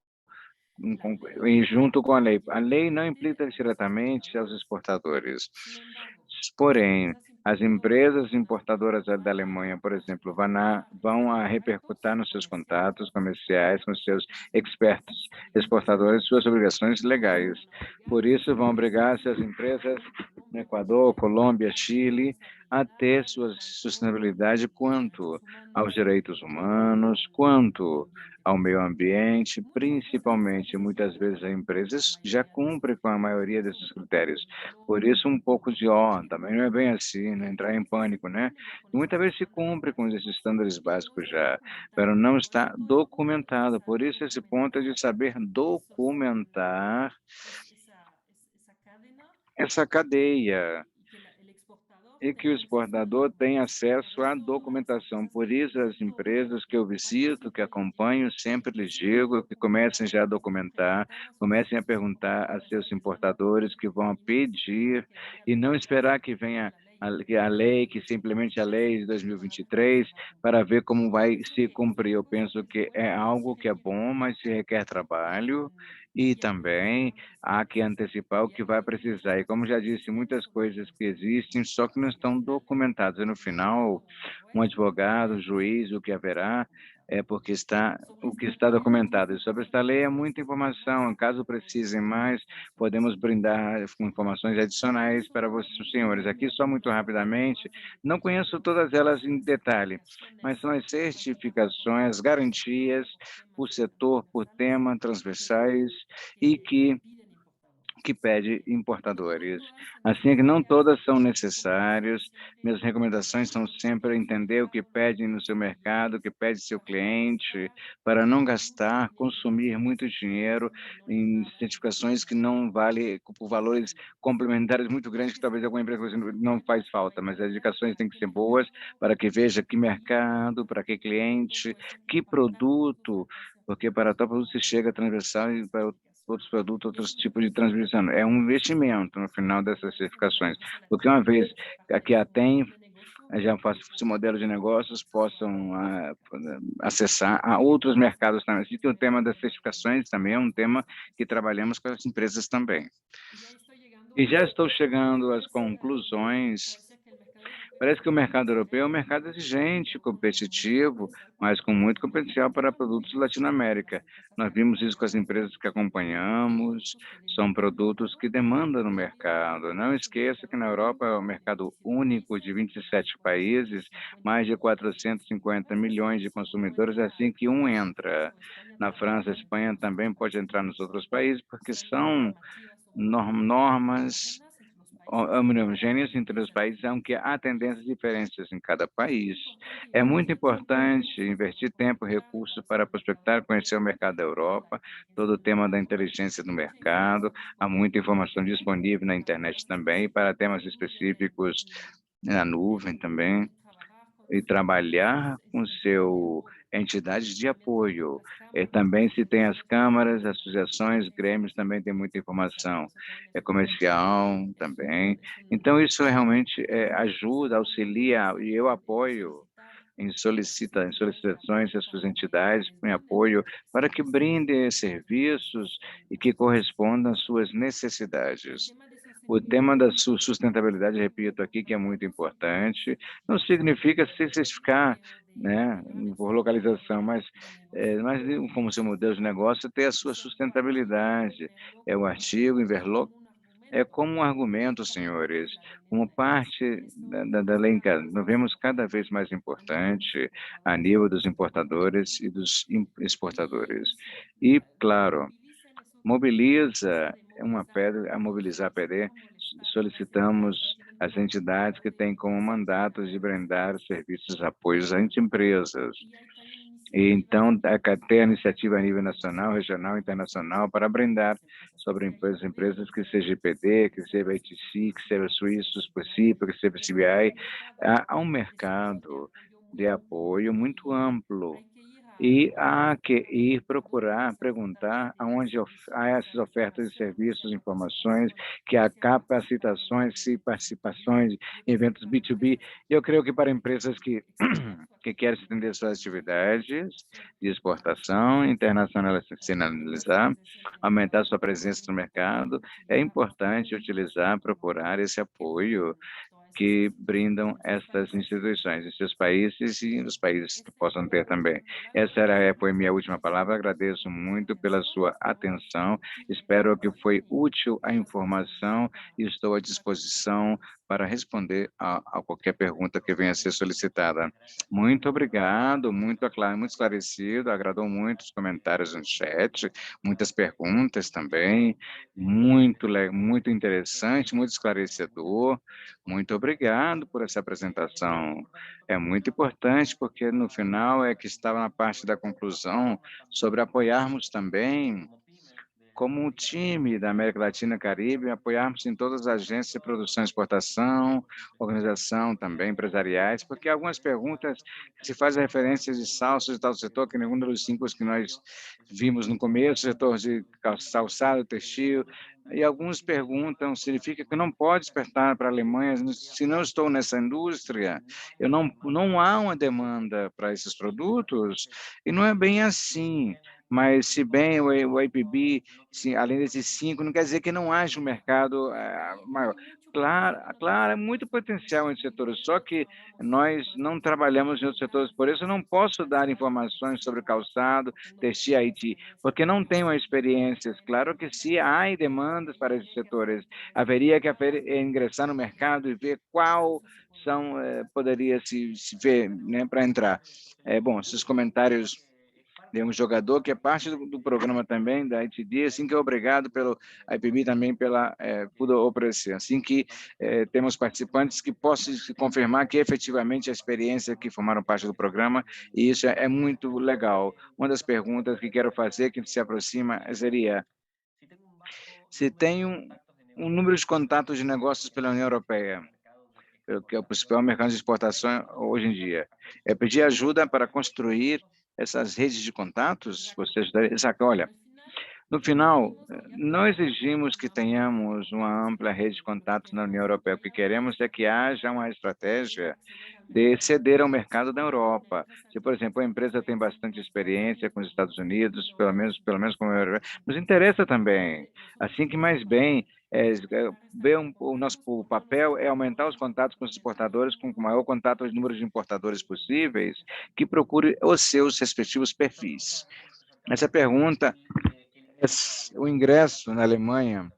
e junto com a lei. A lei não implica diretamente aos exportadores. Porém, as empresas importadoras da Alemanha, por exemplo, vão a repercutir nos seus contatos comerciais com seus expertos exportadores suas obrigações legais. Por isso, vão obrigar essas empresas no Equador, Colômbia, Chile, a ter sua sustentabilidade quanto aos direitos humanos, quanto ao meio ambiente, principalmente, muitas vezes, as empresas já cumprem com a maioria desses critérios. Por isso, um pouco de, também não é bem assim, não entrar em pânico, né? Muitas vezes se cumpre com esses estándares básicos já, mas não está documentado. Por isso, esse ponto é de saber documentar essa cadeia e que o exportador tem acesso à documentação. Por isso, as empresas que eu visito, que acompanho, sempre lhes digo que comecem já a documentar, comecem a perguntar a seus importadores que vão pedir e não esperar que venha a lei, que simplesmente a lei de 2023, para ver como vai se cumprir. Eu penso que é algo que é bom, mas se requer trabalho e também há que antecipar o que vai precisar. E como já disse, muitas coisas que existem, só que não estão documentadas. E no final, um advogado, um juiz, o que haverá, é porque o que está documentado. E sobre esta lei é muita informação. Caso precisem mais, podemos brindar com informações adicionais para vocês, senhores. Aqui, só muito rapidamente, não conheço todas elas em detalhe, mas são as certificações, as garantias por setor, por tema, transversais, e que pede importadores. Assim é que não todas são necessárias. Minhas recomendações são sempre entender o que pede no seu mercado, o que pede seu cliente, para não gastar, consumir muito dinheiro em certificações que não vale por valores complementares muito grandes que talvez alguma empresa não faz falta, mas as indicações têm que ser boas para que veja que mercado, para que cliente, que produto, porque para tal produto se chega transversal e para outros produtos, outros tipos de transmissão. É um investimento no final dessas certificações, porque uma vez que a tem, já faz esse modelo de negócios, possam acessar a outros mercados também. Assim que o tema das certificações também é um tema que trabalhamos com as empresas também. E já estou chegando às conclusões. Parece que o mercado europeu é um mercado exigente, competitivo, mas com muito potencial para produtos Latinoamérica. Nós vimos isso com as empresas que acompanhamos, são produtos que demandam no mercado. Não esqueça que na Europa é um mercado único de 27 países, mais de 450 milhões de consumidores, assim que um entra. Na França, a Espanha também pode entrar nos outros países, porque são normas homogêneas entre os países, aunque há tendências diferentes em cada país. É muito importante investir tempo e recursos para prospectar, conhecer o mercado da Europa, todo o tema da inteligência do mercado, há muita informação disponível na internet também, para temas específicos na nuvem também, e trabalhar com seu entidades de apoio. Também se tem as câmaras, associações, grêmios, também tem muita informação. É comercial também. Então, isso realmente ajuda, auxilia, e eu apoio em solicitações às suas entidades, em apoio, para que brindem serviços e que correspondam às suas necessidades. O tema da sustentabilidade, repito aqui, que é muito importante, não significa se certificar, né, por localização, mas como seu modelo de negócio, ter a sua sustentabilidade. É o artigo Inverlo, é como um argumento, senhores, como parte da lei, nós vemos cada vez mais importante a nível dos importadores e dos exportadores. E, claro, mobiliza uma pedra, a mobilizar a PD, solicitamos às entidades que têm como mandato de brindar serviços de apoios às empresas. E então, ter a iniciativa a nível nacional, regional, internacional, para brindar sobre empresas que seja IPD, que seja ITC, que seja suíços, possível, que seja CBI, há um mercado de apoio muito amplo e há que ir procurar, perguntar aonde há essas ofertas de serviços, informações, que há capacitações e participações em eventos B2B. Eu creio que para empresas que, que querem estender suas atividades de exportação, internacionalizar, aumentar sua presença no mercado, é importante utilizar, procurar esse apoio que brindam estas instituições em seus países e nos países que possam ter também. Foi minha última palavra. Agradeço muito pela sua atenção. Espero que foi útil a informação e estou à disposição para responder a qualquer pergunta que venha a ser solicitada. Muito obrigado, muito esclarecido, agradou muito os comentários no chat, muitas perguntas também, muito interessante, muito esclarecedor. Muito obrigado por essa apresentação. É muito importante, porque no final é que estava na parte da conclusão sobre apoiarmos também, como um time da América Latina e Caribe, apoiarmos em todas as agências de produção e exportação, organização também, empresariais, porque algumas perguntas se fazem referências de salsos e tal setor, que nenhum dos cinco que nós vimos no começo, setor de calçado, textil, e alguns perguntam, significa que não pode exportar para a Alemanha, se não estou nessa indústria, não há uma demanda para esses produtos, e não é bem assim. Mas, se bem o IPB, além desses cinco, não quer dizer que não haja um mercado maior. Claro, é muito potencial em setores, só que nós não trabalhamos em outros setores, por isso eu não posso dar informações sobre calçado, textil, IT, porque não tenho a experiência. Claro que se há demandas para esses setores, haveria que ingressar no mercado e ver qual são, poderia se ver, né, para entrar. Bom, esses comentários de um jogador que é parte do programa também da ITD, assim que obrigado pelo IPB também pela por oferecer, assim que temos participantes que possam se confirmar que efetivamente a experiência que formaram parte do programa, e isso é muito legal. Uma das perguntas que quero fazer, que se aproxima, seria se tem um número de contatos de negócios pela União Europeia, que é o principal mercado de exportação hoje em dia. É pedir ajuda para construir essas redes de contatos, você ajudaria? Olha, no final, não exigimos que tenhamos uma ampla rede de contatos na União Europeia. O que queremos é que haja uma estratégia de ceder ao mercado da Europa. Se, por exemplo, a empresa tem bastante experiência com os Estados Unidos, pelo menos com a Europa, nos interessa também. Assim que mais bem, o nosso papel é aumentar os contatos com os exportadores, com o maior contato de número de importadores possíveis, que procure os seus respectivos perfis. Essa pergunta, o ingresso na Alemanha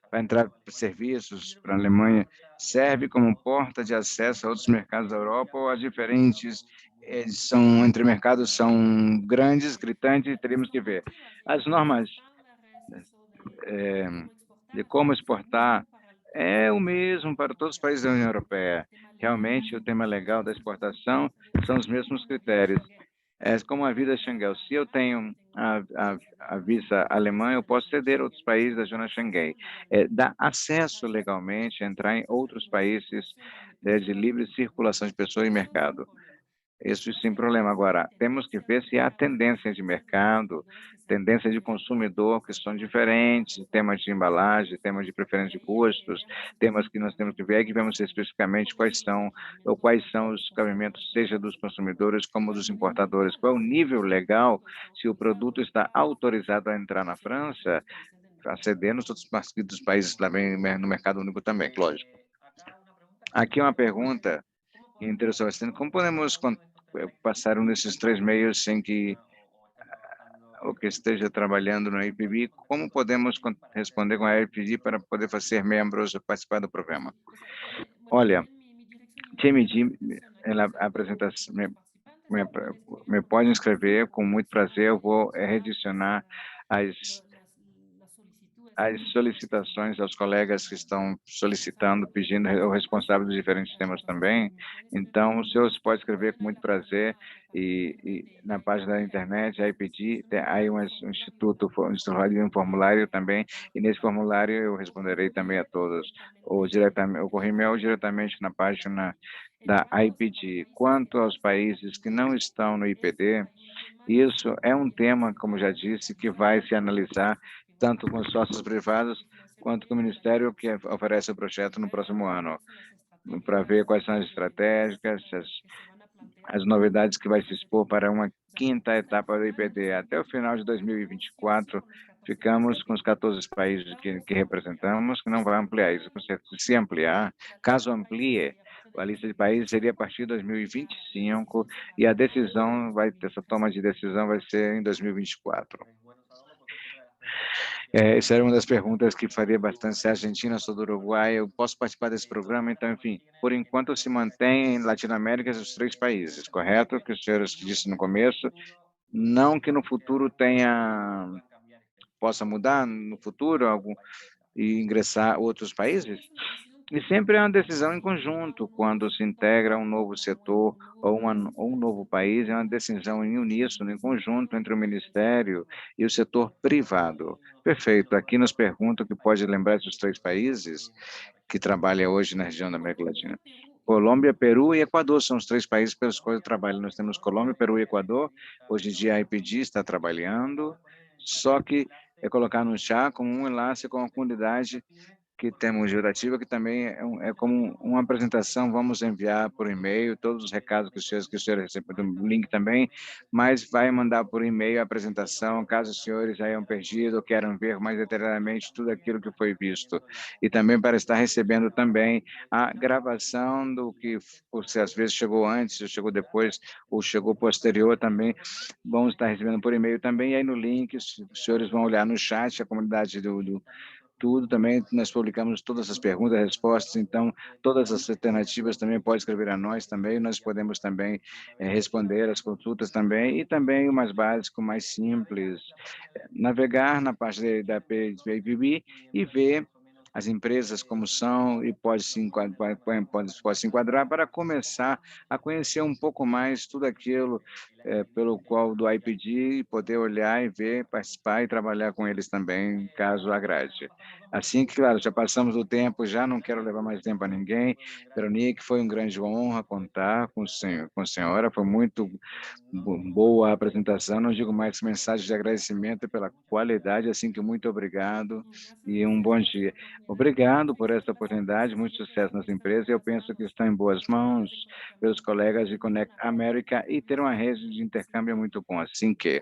para entrar para serviços para a Alemanha serve como porta de acesso a outros mercados da Europa ou as diferentes entre mercados são grandes, gritantes, e teremos que ver. As normas de como exportar é o mesmo para todos os países da União Europeia. Realmente, o tema legal da exportação são os mesmos critérios. É como a visa Schengen. Se eu tenho a visa alemã, eu posso ceder a outros países da zona Schengen. Dá acesso legalmente a entrar em outros países de livre circulação de pessoas e mercado. Isso sem problema. Agora, temos que ver se há tendências de mercado, tendências de consumidor que são diferentes, temas de embalagem, temas de preferência de custos, temas que nós temos que ver, que vemos especificamente quais são os cabimentos, seja dos consumidores como dos importadores, qual é o nível legal, se o produto está autorizado a entrar na França, a ceder nos outros dos países também, no mercado único também, lógico. Aqui uma pergunta que interessou bastante. Como podemos passar um desses três meios sem que o que esteja trabalhando no IPB, como podemos responder com a IPD para poder fazer membros ou participar do programa? Olha, time de ela apresentação, me pode inscrever com muito prazer, eu vou redicionar as as solicitações aos colegas que estão solicitando, pedindo o responsável dos diferentes temas também. Então, o senhor pode escrever com muito prazer e na página da internet, aí pedir, tem aí um instituto, um formulário também, e nesse formulário eu responderei também a todos, ou diretamente, ou por e-mail, ou diretamente na página da IPD. Quanto aos países que não estão no IPD, isso é um tema, como já disse, que vai se analisar tanto com os sócios privados quanto com o Ministério que oferece o projeto no próximo ano, para ver quais são as estratégias, as novidades que vai se expor para uma quinta etapa do IPD. Até o final de 2024, ficamos com os 14 países que representamos, que não vai ampliar isso. Se ampliar, caso amplie, a lista de países seria a partir de 2025 e a decisão essa toma de decisão vai ser em 2024. Essa era uma das perguntas que faria bastante. Se a Argentina, sou do Uruguai, eu posso participar desse programa? Então, enfim, por enquanto se mantém em Latinoamérica os 3 países, correto? Que o senhor disse no começo. Não que no futuro possa mudar no futuro e ingressar outros países? E sempre é uma decisão em conjunto, quando se integra um novo setor ou um novo país, é uma decisão em uníssono, em conjunto, entre o Ministério e o setor privado. Perfeito. Aqui nos perguntam que pode lembrar dos 3 países que trabalham hoje na região da América Latina. Colômbia, Peru e Equador são os 3 países pelos quais eu trabalho. Nós temos Colômbia, Peru e Equador. Hoje em dia a IPD está trabalhando, só que é colocar no chá como um enlace com a comunidade que temos judativa, que também é como uma apresentação, vamos enviar por e-mail todos os recados que os senhores recebem, do link também, mas vai mandar por e-mail a apresentação, caso os senhores hayan perdido ou queiram ver mais detalhadamente tudo aquilo que foi visto. E também para estar recebendo também a gravação do que, se às vezes chegou antes, ou chegou depois, ou chegou posterior também, vamos estar recebendo por e-mail também, e aí no link os senhores vão olhar no chat, a comunidade tudo também, nós publicamos todas as perguntas, respostas, então todas as alternativas também pode escrever a nós também, nós podemos também responder as consultas também, e também o mais básico, mais simples, navegar na página da PIB e ver as empresas como são e pode se enquadrar para começar a conhecer um pouco mais tudo aquilo pelo qual do IPD, poder olhar e ver, participar e trabalhar com eles também, caso agrade. Assim que, claro, já passamos do tempo, já não quero levar mais tempo a ninguém. Veronique, foi uma grande honra contar com a senhora, foi muito boa a apresentação, não digo mais mensagem de agradecimento pela qualidade, assim que muito obrigado e um bom dia. Obrigado por essa oportunidade, muito sucesso nas empresas, eu penso que estão em boas mãos pelos colegas de Connect America e ter uma rede de intercâmbio é muito bom, assim que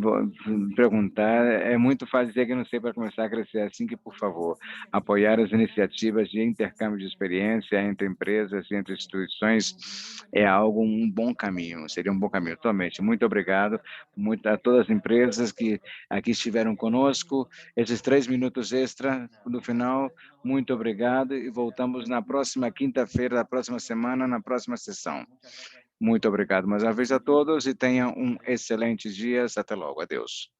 vou perguntar, é muito fácil dizer que não sei para começar a crescer, assim que, por favor, apoiar as iniciativas de intercâmbio de experiência entre empresas e entre instituições é algo, um bom caminho, seria um bom caminho, totalmente. Muito obrigado muito a todas as empresas que aqui estiveram conosco, esses 3 minutos extra no final, muito obrigado e voltamos na próxima quinta-feira da próxima semana, na próxima sessão. Muito obrigado mais uma vez a todos e tenham um excelente dia. Até logo. Adeus.